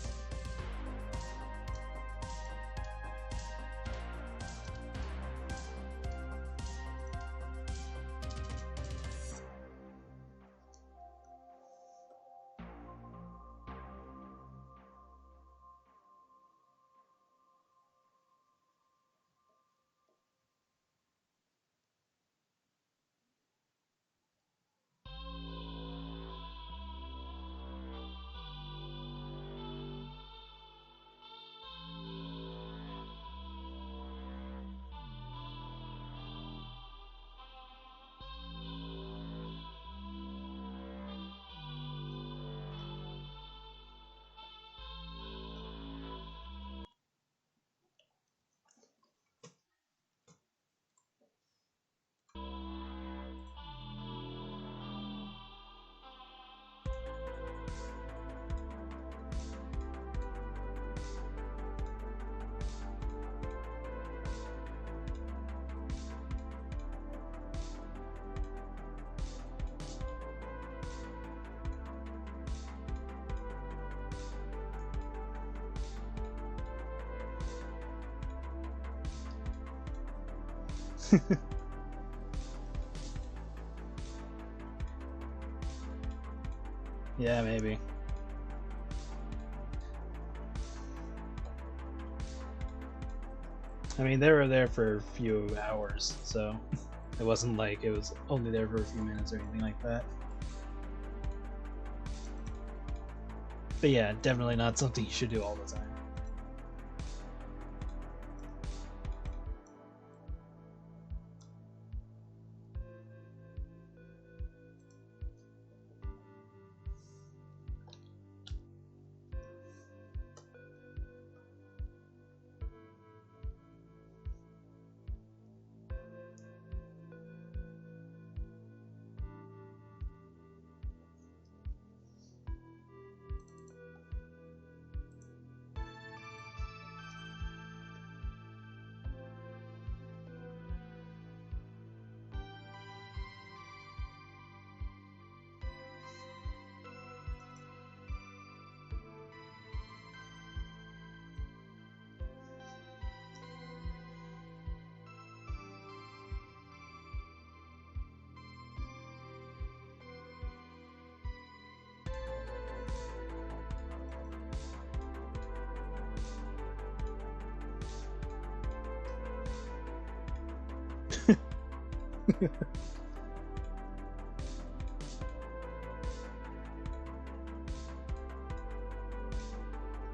Yeah, maybe. I mean, they were there for a few hours, so it wasn't like it was only there for a few minutes or anything like that. But yeah, definitely not something you should do all the time.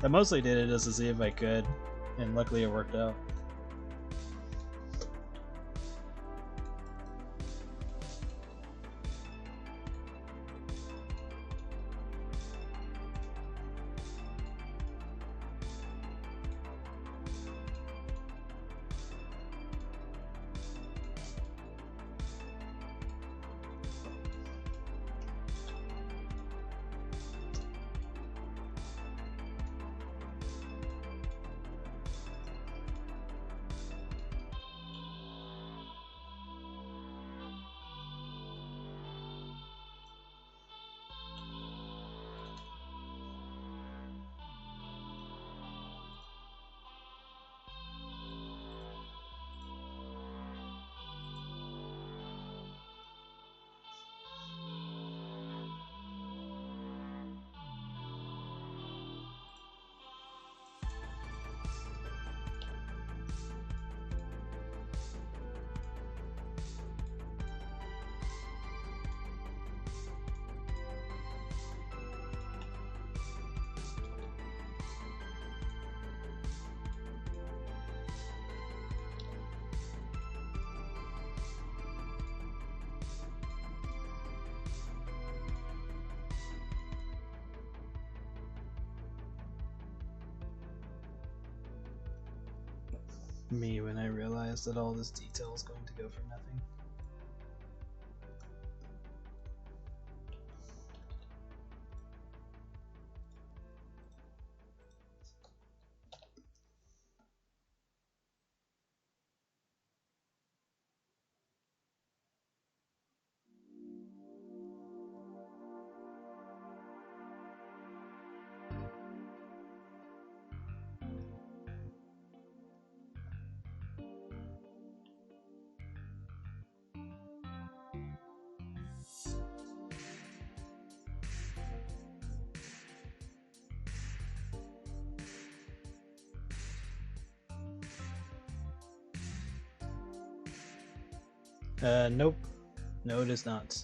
I mostly did it just to see if I could, and luckily it worked out. Me when I realized that all this detail is going to go for nothing. Nope. No, it is not.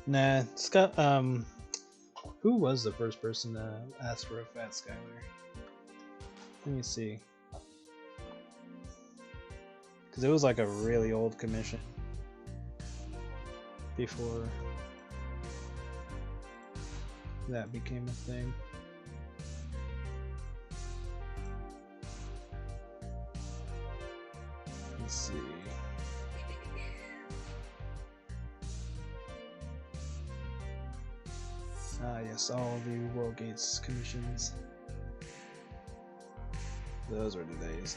Nah, Scott. Who was the first person to ask for a fat Skylar? Let me see. Because it was like a really old commission before that became a thing. Let's see. Ah, yes, all the World Gates commissions. Those are the days.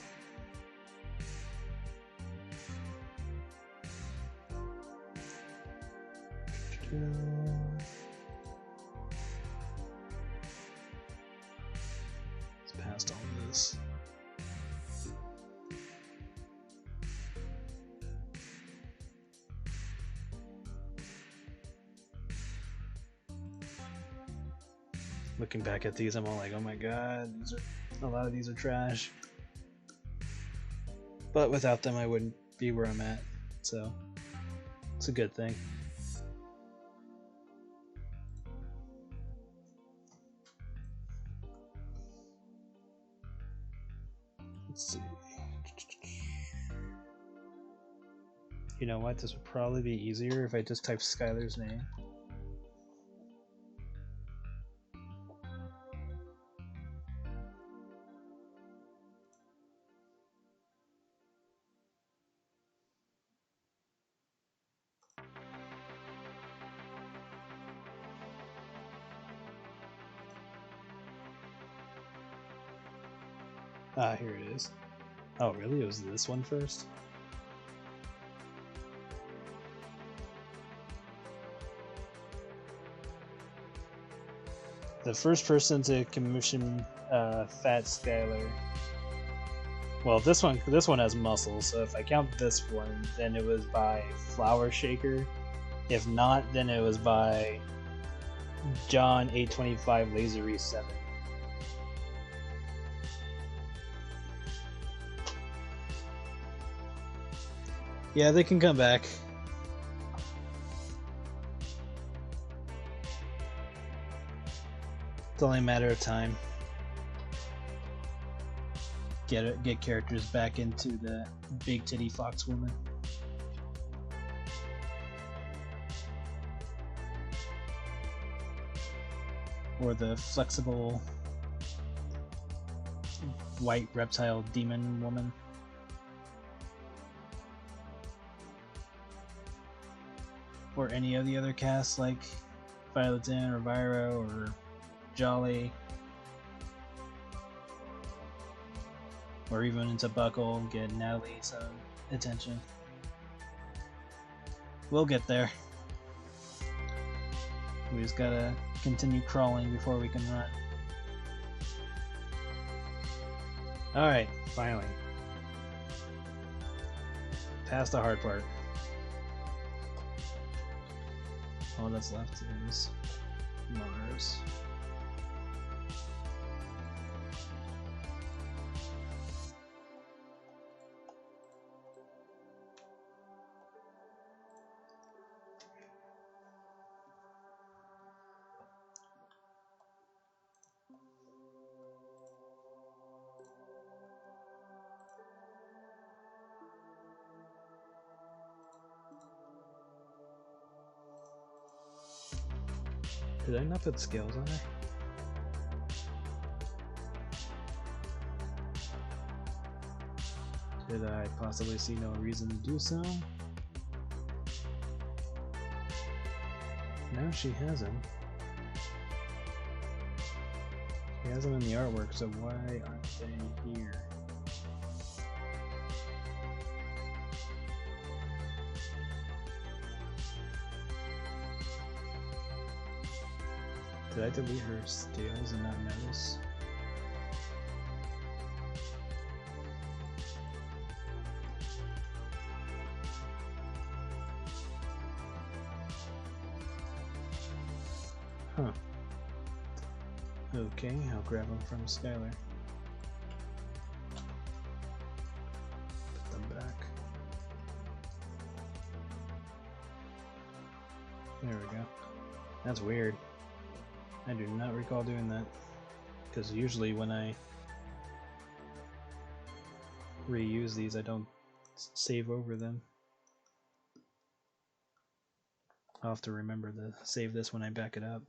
Looking back at these, I'm all like, oh my god, a lot of these are trash. But without them, I wouldn't be where I'm at, so it's a good thing. Let's see. You know what? This would probably be easier if I just type Skylar's name. Ah, here it is. Oh, really? It was this one first? The first person to commission Fat Skylar. Well, this one has muscles, so if I count this one, then it was by Flower Shaker. If not, then it was by John 825 Lasery 7. Yeah, they can come back. It's only a matter of time. Get characters back into the big titty fox woman. Or the flexible white reptile demon woman. Or any of the other casts like Violetin or Viro or Jolly. Or even into Buckle, get Natalie some attention. We'll get there. We just gotta continue crawling before we can run. Alright, finally. Past the hard part. All that's left is Mars. Did I not put scales on there? Did I possibly see no reason to do so? No, she hasn't. She has them in the artwork, so why aren't they here? Did I delete her scales and not notice? Huh. Okay, I'll grab them from Skylar. Put them back. There we go. That's weird. I do not recall doing that, because usually when I reuse these, I don't save over them. I'll have to remember to save this when I back it up.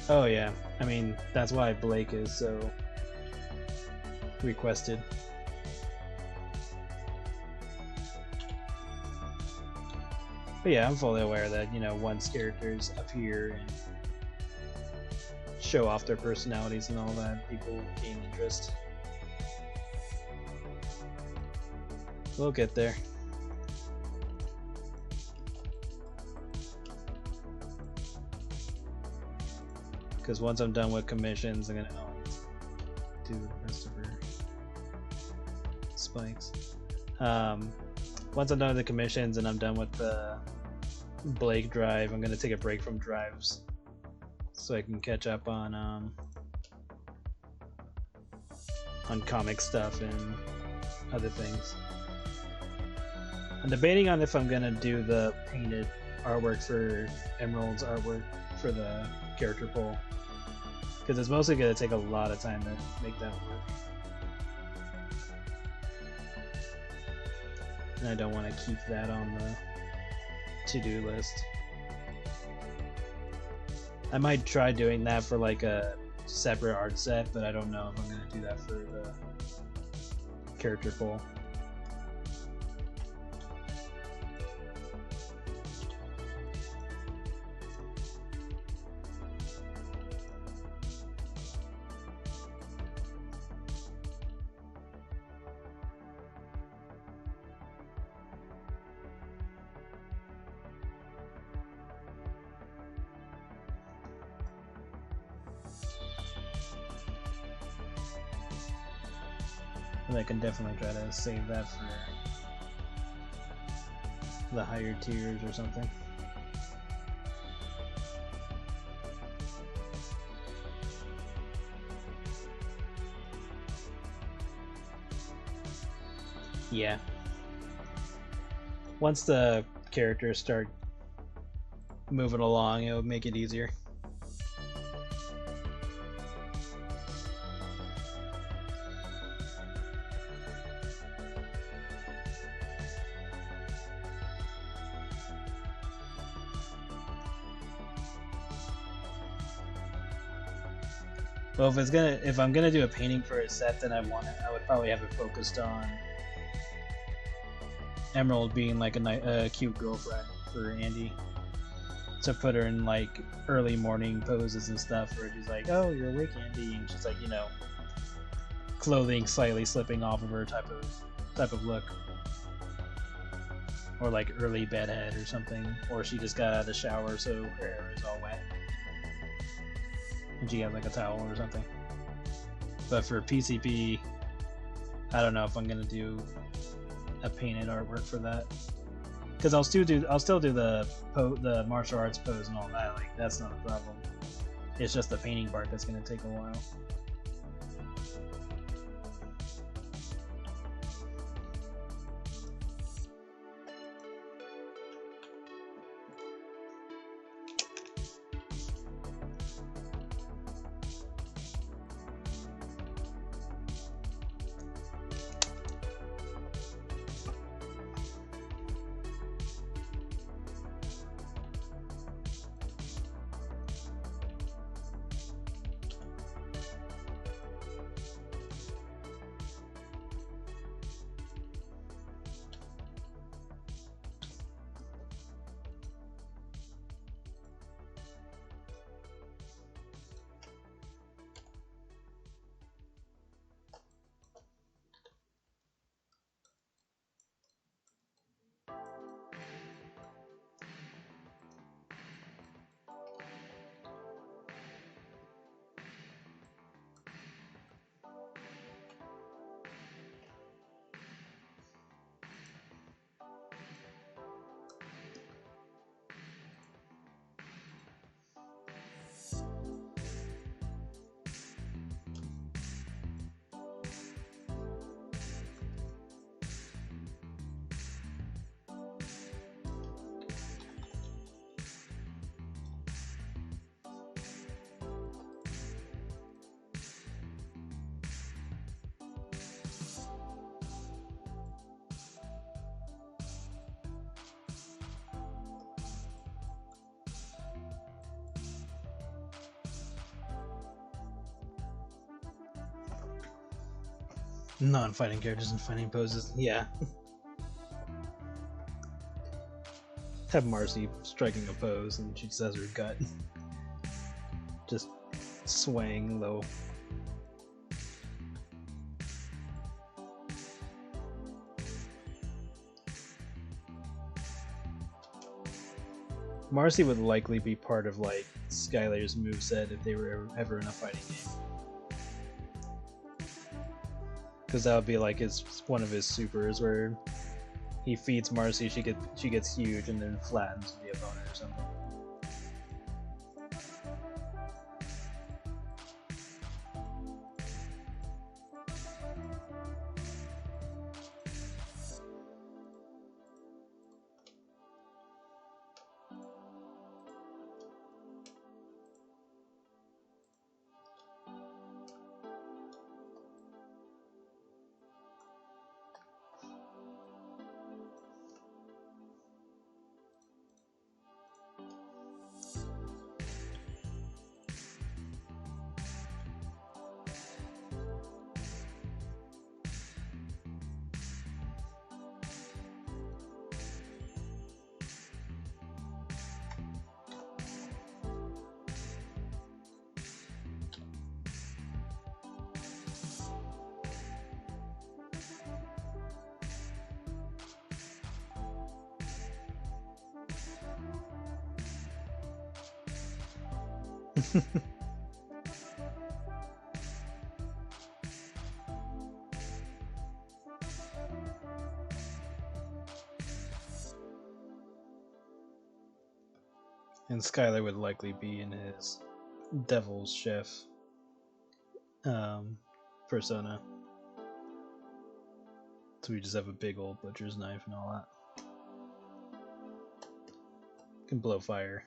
Oh yeah, I mean, that's why Blake is so requested. But yeah, I'm fully aware that, you know, once characters appear and show off their personalities and all that, people gain interest. We'll get there. Because once I'm done with commissions, I'm gonna do the rest of her spikes. Once I'm done with the commissions and I'm done with the Blake drive, I'm gonna take a break from drives so I can catch up on comic stuff and other things. I'm debating on if I'm gonna do the painted artwork for Emerald's artwork for the character poll, because it's mostly gonna take a lot of time to make that work, and I don't want to keep that on the to-do list. I might try doing that for like a separate art set, but I don't know if I'm gonna do that for the character poll. And I can definitely try to save that for the higher tiers or something. Yeah. Once the characters start moving along, it'll make it easier. Well, if I'm gonna do a painting for a set, then I would probably have it focused on Emerald being like a cute girlfriend for Andy, to put her in like early morning poses and stuff, where she's like, "Oh, you're awake, Andy," and she's like, you know, clothing slightly slipping off of her type of look, or like early bedhead or something, or she just got out of the shower so her hair is all wet and she has like a towel or something. But for PCP, I don't know if I'm gonna do a painted artwork for that, because I'll still do the martial arts pose and all that. Like, that's not a problem. It's just the painting part that's gonna take a while. Non-fighting characters and fighting poses, yeah. Have Marcy striking a pose and she says her gut. Just swaying low. Marcy would likely be part of like Skylar's moveset if they were ever in a fighting game. Because that would be like one of his supers where he feeds Marcy, she gets huge and then flattens the opponent or something. And Skylar would likely be in his Devil's Chef persona. So we just have a big old butcher's knife and all that. Can blow fire.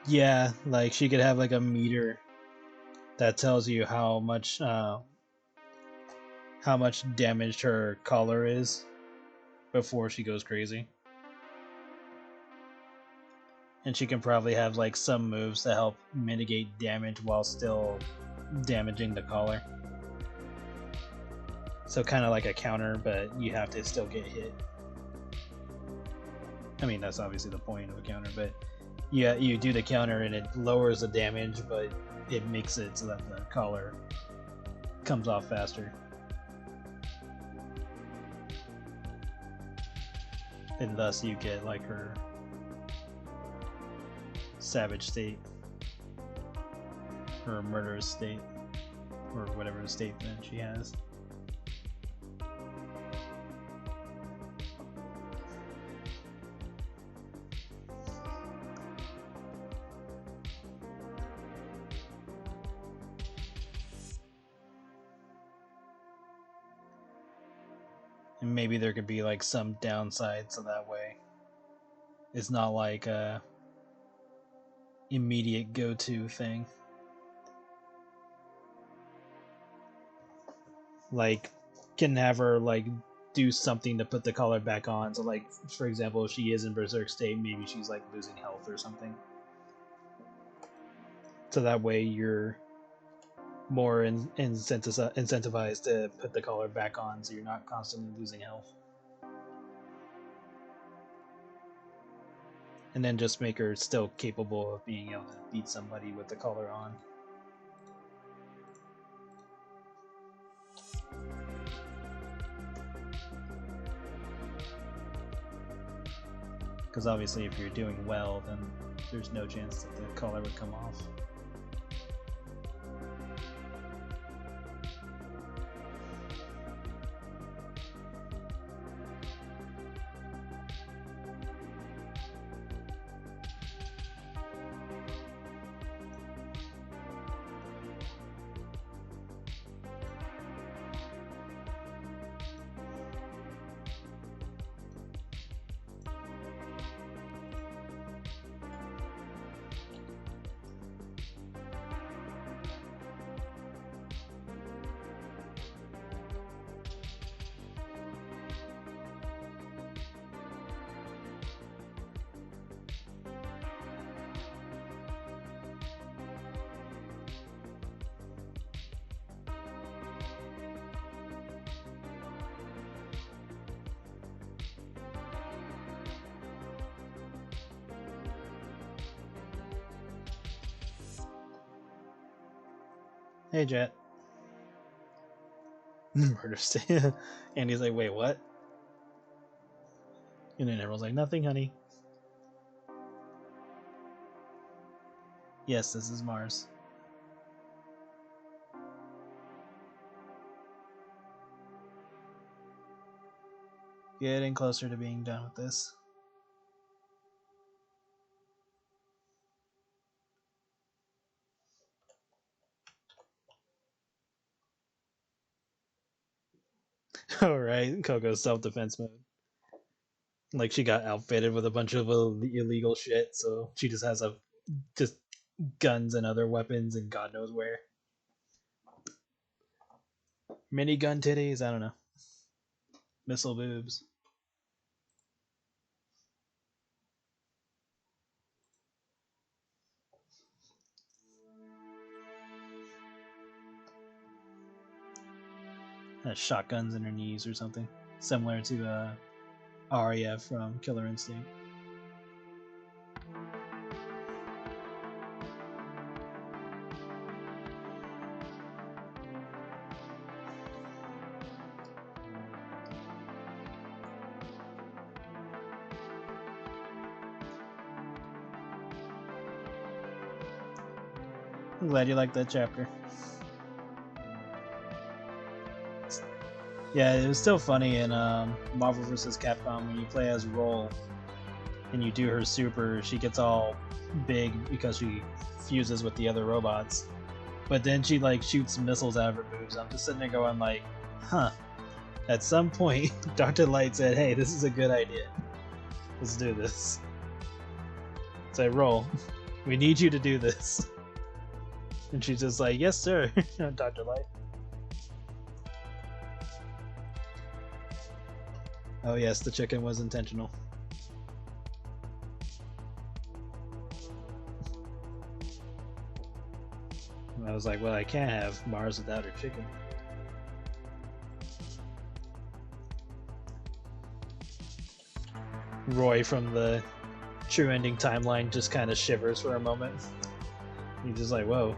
Yeah, like she could have like a meter that tells you how much damaged her collar is before she goes crazy. And she can probably have like some moves to help mitigate damage while still damaging the collar. So kind of like a counter, but you have to still get hit. I mean, that's obviously the point of a counter, but yeah, you do the counter and it lowers the damage, but it makes it so that the collar comes off faster. And thus you get like her savage state, or murderous state, or whatever state that she has. And maybe there could be like some downside, so that way it's not like a immediate go-to thing. Like, can have her like do something to put the collar back on. So like, for example, if she is in berserk state, maybe she's like losing health or something. So that way you're more incentivized to put the collar back on, so you're not constantly losing health. And then just make her still capable of being able to beat somebody with the collar on. Because obviously if you're doing well, then there's no chance that the color would come off. Hey, Jet. Veteruscy. And he's like, wait, what? And then everyone's like, nothing, honey. Yes, this is Mars. Getting closer to being done with this. Alright, Coco's self-defense mode. Like, she got outfitted with a bunch of illegal shit, so she just has just guns and other weapons and God knows where. Minigun titties? I don't know. Missile boobs. Has shotguns in her knees or something. Similar to Arya from Killer Instinct. I'm glad you liked that chapter. Yeah, it was still funny in Marvel vs. Capcom when you play as Roll and you do her super, she gets all big because she fuses with the other robots. But then she like shoots missiles out of her boobs. I'm just sitting there going like, huh. At some point, Dr. Light said, hey, this is a good idea. Let's do this. Say, Roll, we need you to do this. And she's just like, yes, sir, Dr. Light. Oh yes, the chicken was intentional. I was like, well, I can't have Mars without her chicken. Roy from the True Ending timeline just kind of shivers for a moment. He's just like, whoa.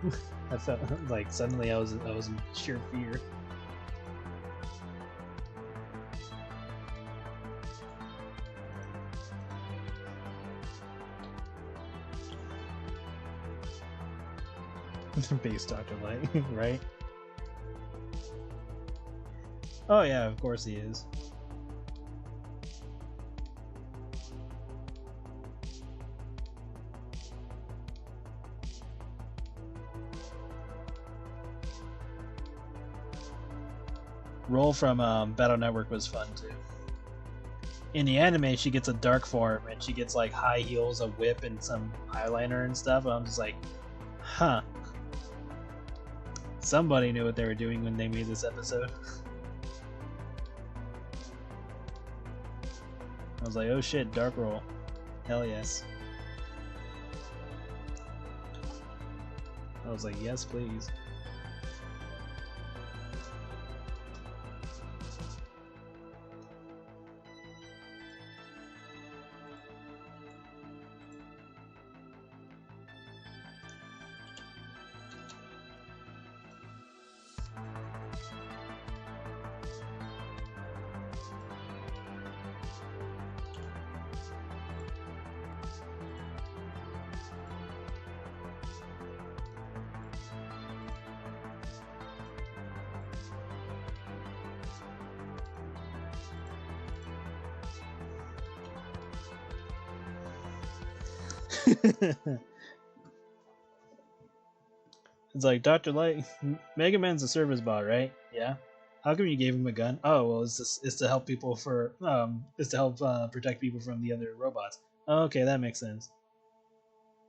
I felt like suddenly I was in sheer fear. Base Dr. Light, right? Oh yeah, of course he is. Roll from Battle Network was fun too. In the anime, she gets a dark form and she gets like high heels, a whip, and some eyeliner and stuff. I'm just like, huh. Somebody knew what they were doing when they made this episode. I was like, oh shit, Dark Roll. Hell yes. I was like, yes, please. It's like Dr. Light, Mega Man's a service bot, right? Yeah. How come you gave him a gun? Oh well, it's to help people it's to help protect people from the other robots. Oh, okay, that makes sense.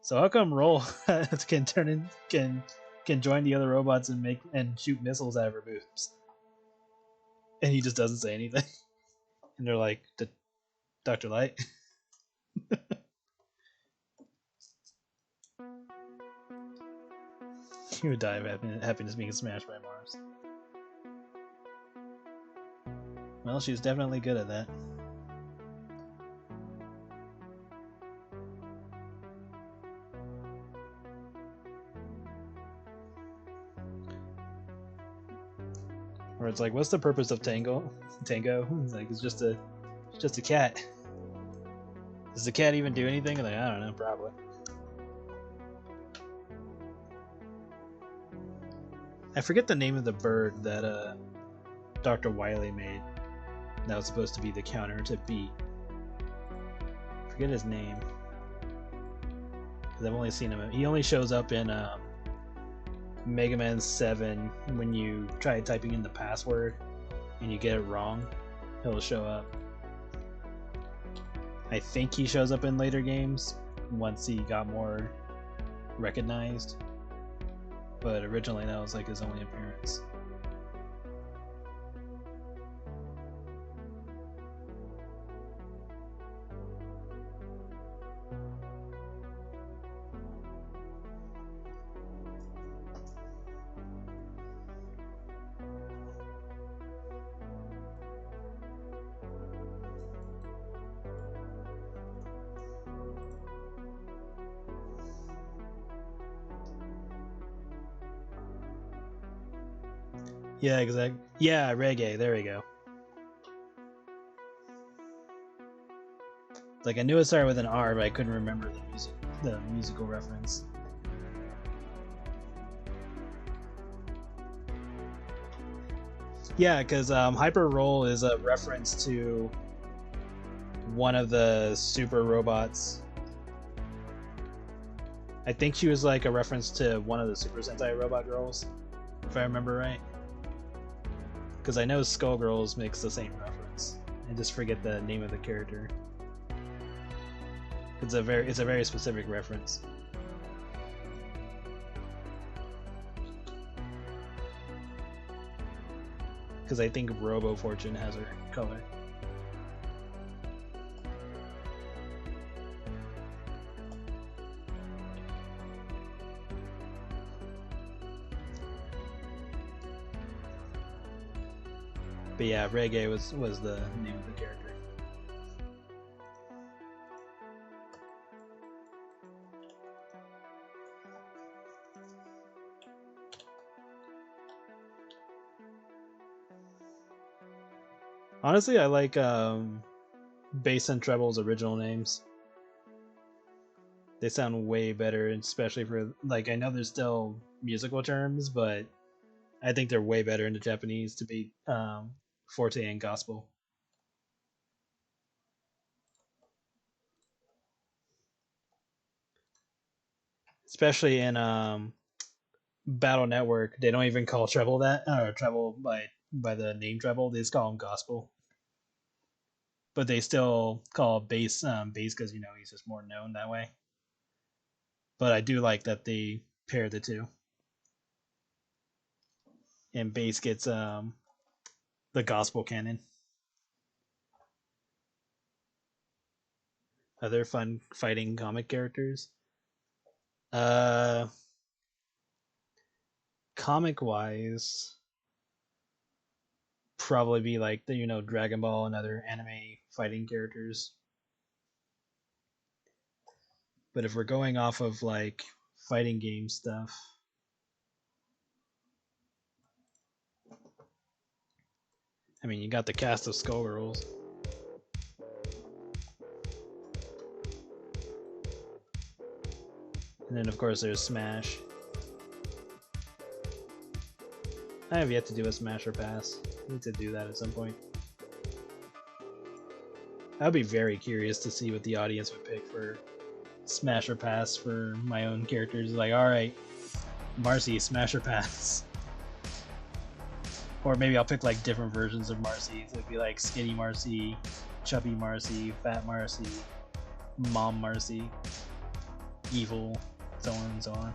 So how come Roll can turn in can join the other robots and make and shoot missiles out of her boobs, and he just doesn't say anything? And they're like, Dr. Light. He would die of happiness being smashed by Mars. Well, she's definitely good at that. Or it's like, what's the purpose of Tango? It's like it's just a cat. Does the cat even do anything? Like, I don't know, probably. I forget the name of the bird that Dr. Wily made. That was supposed to be the counter to beat. Forget his name. Because I've only seen him. He only shows up in Mega Man 7 when you try typing in the password and you get it wrong. He'll show up. I think he shows up in later games once he got more recognized. But originally that was like his only appearance. Yeah, exactly. Yeah, reggae. There we go. Like I knew it started with an R, but I couldn't remember the musical reference. Yeah, because Hyper Roll is a reference to one of the super robots. I think she was like a reference to one of the Super Sentai robot girls, if I remember right. Because I know Skullgirls makes the same reference. I just forget the name of the character. It's a very specific reference. Because I think Robo Fortune has her color. But yeah, Reggae was the name of the character. Honestly, I like bass and treble's original names. They sound way better, especially for like I know there's still musical terms, but I think they're way better in the Japanese to be forte and gospel. Especially in Battle Network, they don't even call treble that or treble by the name treble. They just call him gospel. But they still call bass bass because you know he's just more known that way. But I do like that they pair the two, and bass gets the gospel canon. Other fun fighting comic characters. Uh, comic wise, probably be like the Dragon Ball and other anime fighting characters. But if we're going off of like fighting game stuff, I mean, you got the cast of Skullgirls. And then, of course, there's Smash. I have yet to do a Smash or Pass. I need to do that at some point. I'd be very curious to see what the audience would pick for smasher pass for my own characters. Like, alright, Marcy, smasher pass. Or maybe I'll pick like different versions of Marcy. So it'd be like skinny Marcy, chubby Marcy, fat Marcy, mom Marcy, evil, so on and so on.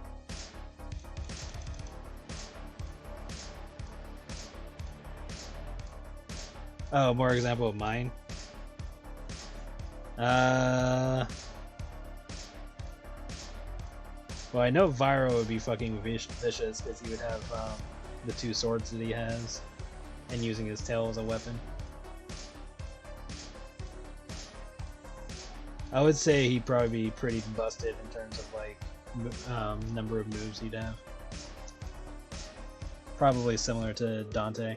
Oh, more example of mine. Well, I know Viro would be fucking vicious because he would have the two swords that he has, and using his tail as a weapon. I would say he'd probably be pretty busted in terms of like number of moves he'd have. Probably similar to Dante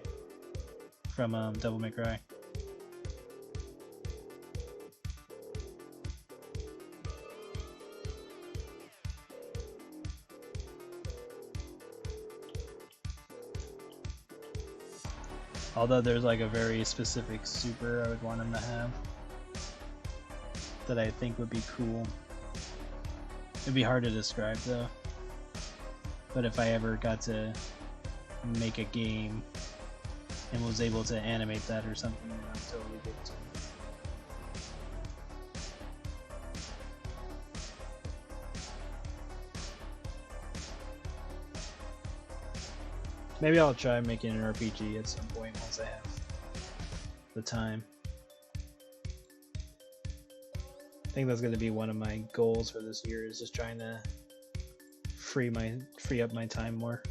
from Devil May Cry. Although there's like a very specific super I would want him to have that I think would be cool. It'd be hard to describe though. But if I ever got to make a game and was able to animate that or something, then I'm totally good to. Maybe I'll try making an RPG at some point once I have the time. I think that's going to be one of my goals for this year, is just trying to free up my time more.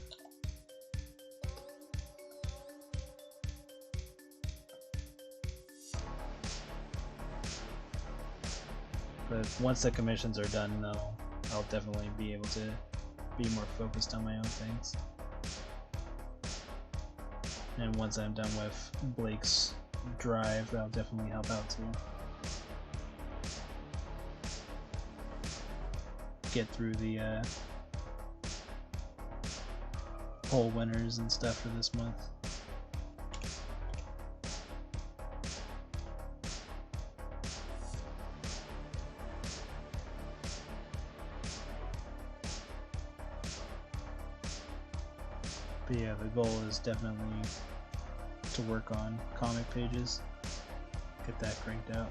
But once the commissions are done, though, I'll definitely be able to be more focused on my own things. And once I'm done with Blake's drive, that'll definitely help out too. Get through the poll winners and stuff for this month. But yeah, the goal is definitely to work on comic pages, get that cranked out.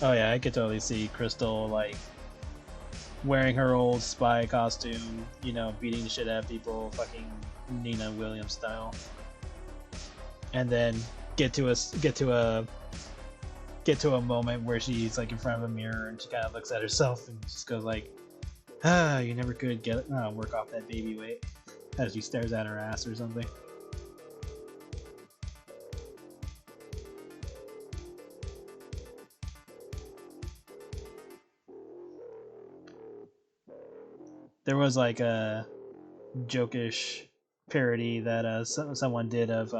Oh yeah, I could totally see Crystal like wearing her old spy costume, you know, beating the shit out of people, fucking Nina Williams style, and then get to a moment where she's like in front of a mirror and she kind of looks at herself and just goes like, "Ah, you never could work off that baby weight," as she stares at her ass or something. There was like a jokish parody that someone did of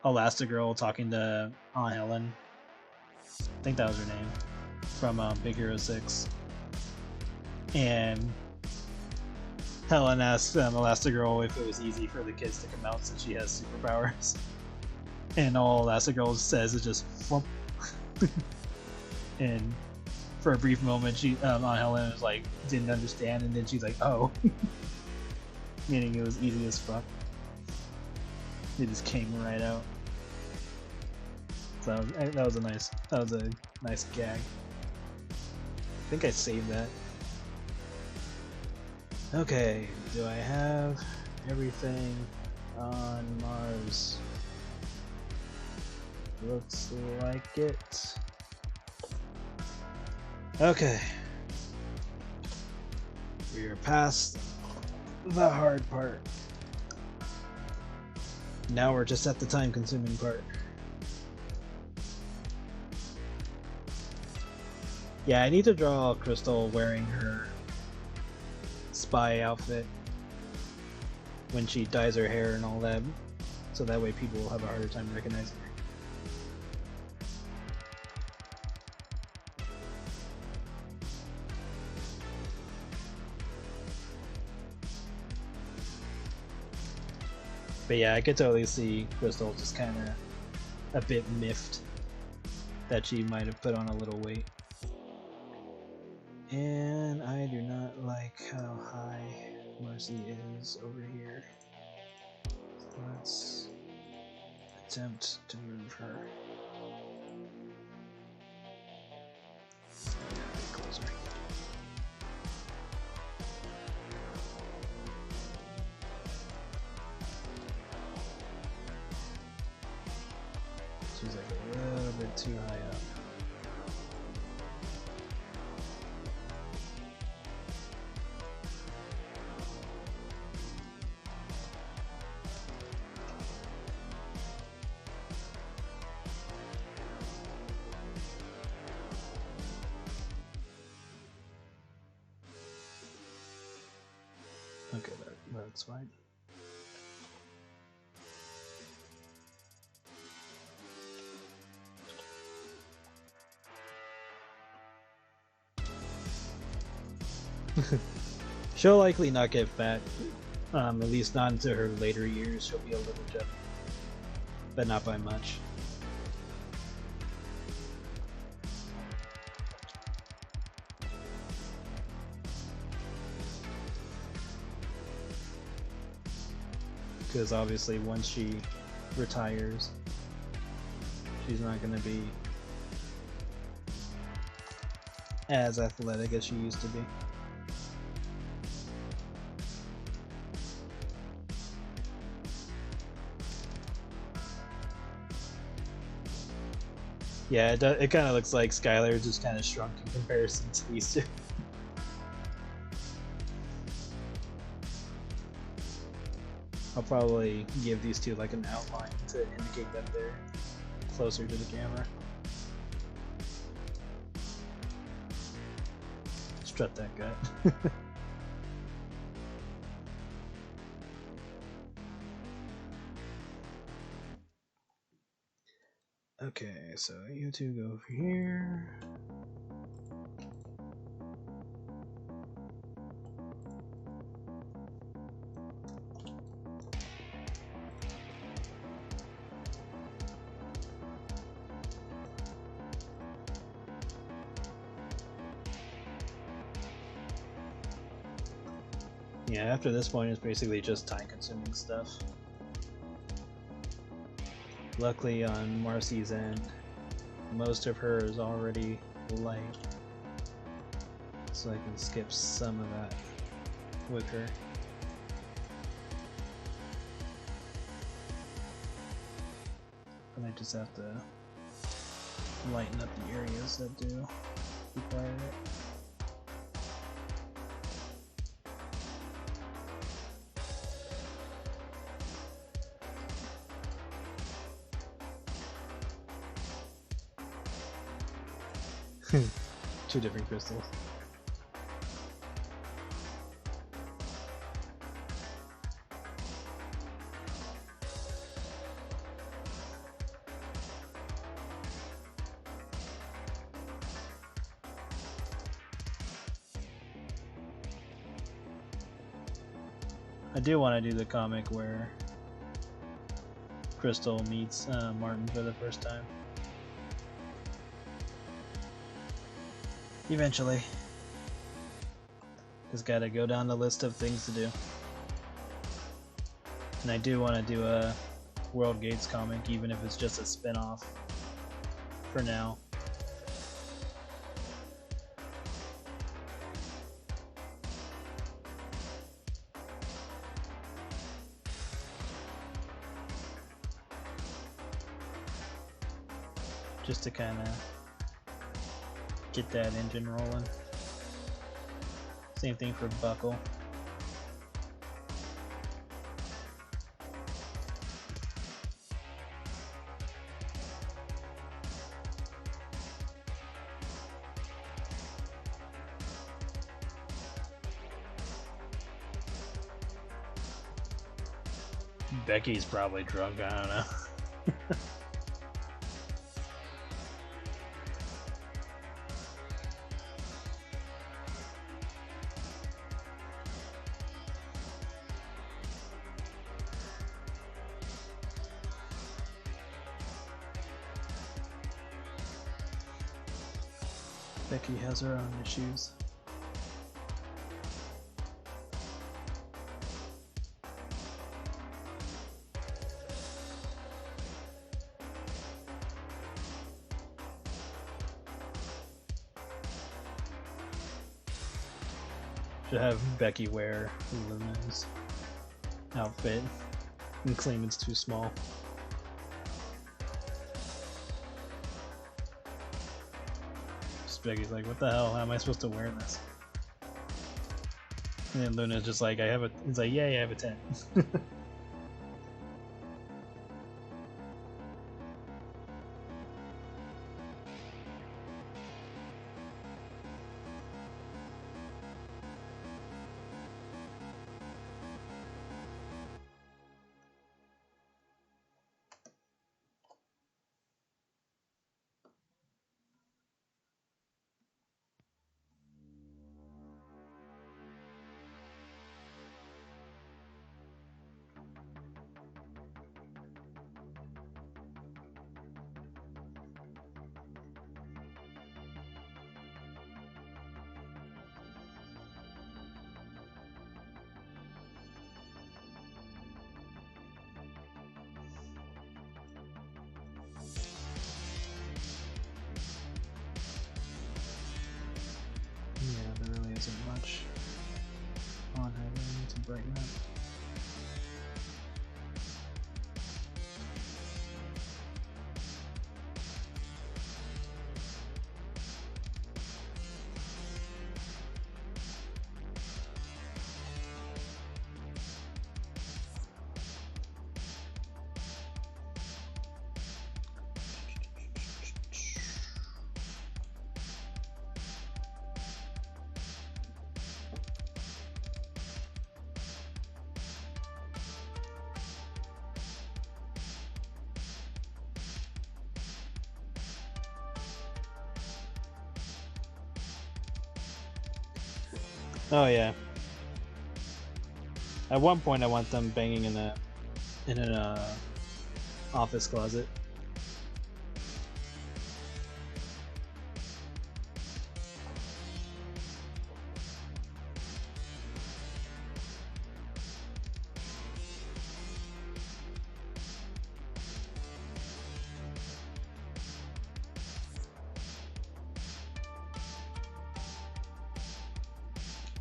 Elastigirl talking to Aunt Helen. I think that was her name, from Big Hero 6. And Helen asked Elastigirl if it was easy for the kids to come out since she has superpowers. And all Elastigirl says is just flump. And for a brief moment, Aunt Helen was like, didn't understand, and then she's like, oh. Meaning it was easy as fuck. It just came right out. So that was a nice gag. I think I saved that. Okay, do I have everything on Mars? Looks like it. Okay. We are past the hard part. Now we're just at the time-consuming part. Yeah, I need to draw Crystal wearing her spy outfit when she dyes her hair and all that, so that way people will have a harder time recognizing her. But yeah, I could totally see Crystal just kind of a bit miffed that she might have put on a little weight. And I do not like how high Marcy is over here. So let's attempt to move her. Closer. She's like a little bit too high up. Okay, that's fine. She'll likely not get fat, at least not into her later years. She'll be a little chubby, but not by much. Because obviously once she retires, she's not going to be as athletic as she used to be. Yeah, it kind of looks like Skylar just kind of shrunk in comparison to these two. I'll probably give these two like an outline to indicate that they're closer to the camera. Strut that gut. Okay, so you two go over here. Yeah, after this point it's basically just time-consuming stuff. Luckily on Marcy's end, most of her is already light, so I can skip some of that with her. And I just have to lighten up the areas that do require it. Two different crystals. I do want to do the comic where Crystal meets Martin for the first time. Eventually. Just gotta go down the list of things to do. And I do want to do a World Gates comic, even if it's just a spin-off for now. Just to kind of get that engine rolling. Same thing for Buckle. Becky's probably drunk, I don't know. Becky has her own issues. Should have Becky wear Luna's outfit and claim it's too small. Just Becky's like, what the hell? How am I supposed to wear this? And then Luna's just like, I have a. He's like, yeah, I have a 10. Yeah, there really isn't much on her that I need to brighten up. Oh yeah. At one point, I want them banging in an office closet.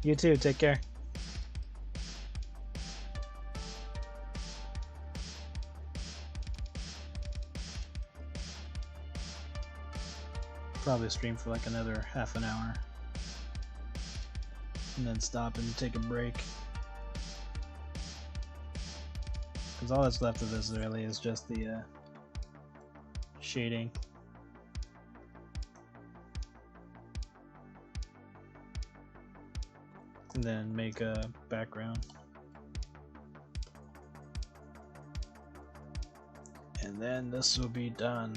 You too. Take care. Probably stream for like another half an hour. And then stop and take a break. Because all that's left of this really is just the shading. And then make a background. And then this will be done.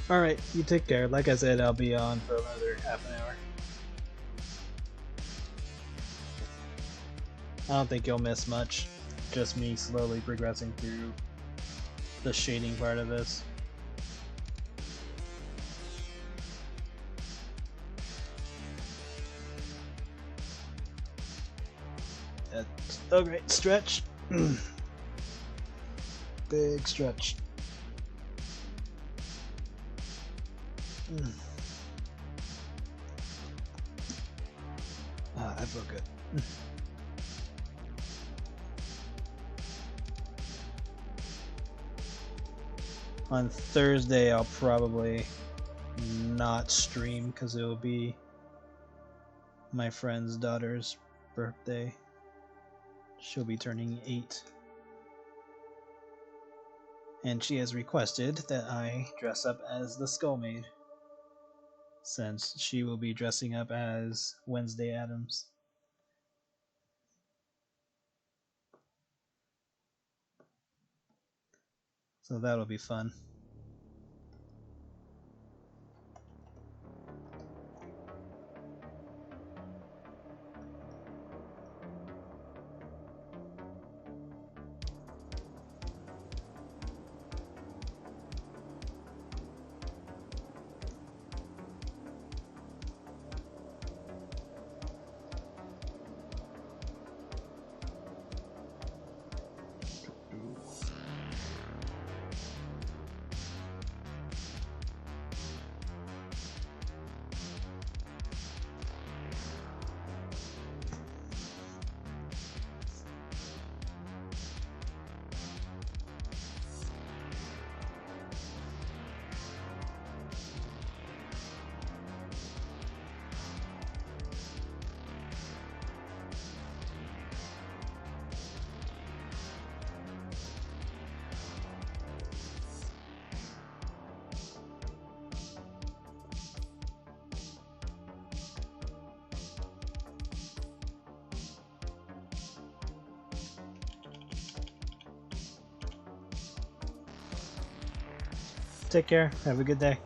Alright, you take care. Like I said, I'll be on for another half an hour. I don't think you'll miss much. Just me slowly progressing through the shading part of this. That's a great stretch. Big stretch. I feel good. On Thursday, I'll probably not stream because it will be my friend's daughter's birthday. She'll be turning 8. And she has requested that I dress up as the Skullmaid, since she will be dressing up as Wednesday Addams. So that'll be fun. Take care. Have a good day.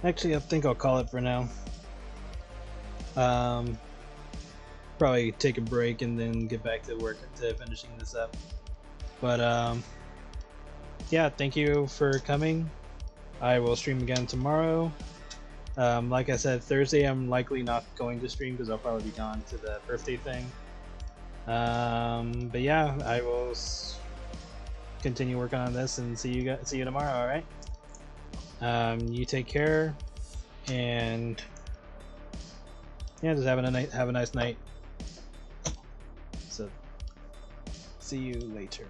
Actually, I think I'll call it for now. Probably take a break and then get back to work to finishing this up. But yeah, thank you for coming. I will stream again tomorrow. Like I said, Thursday I'm likely not going to stream because I'll probably be gone to the birthday thing. But yeah, I will continue working on this and see you tomorrow. All right. You take care, and yeah, just have a nice night. So, see you later.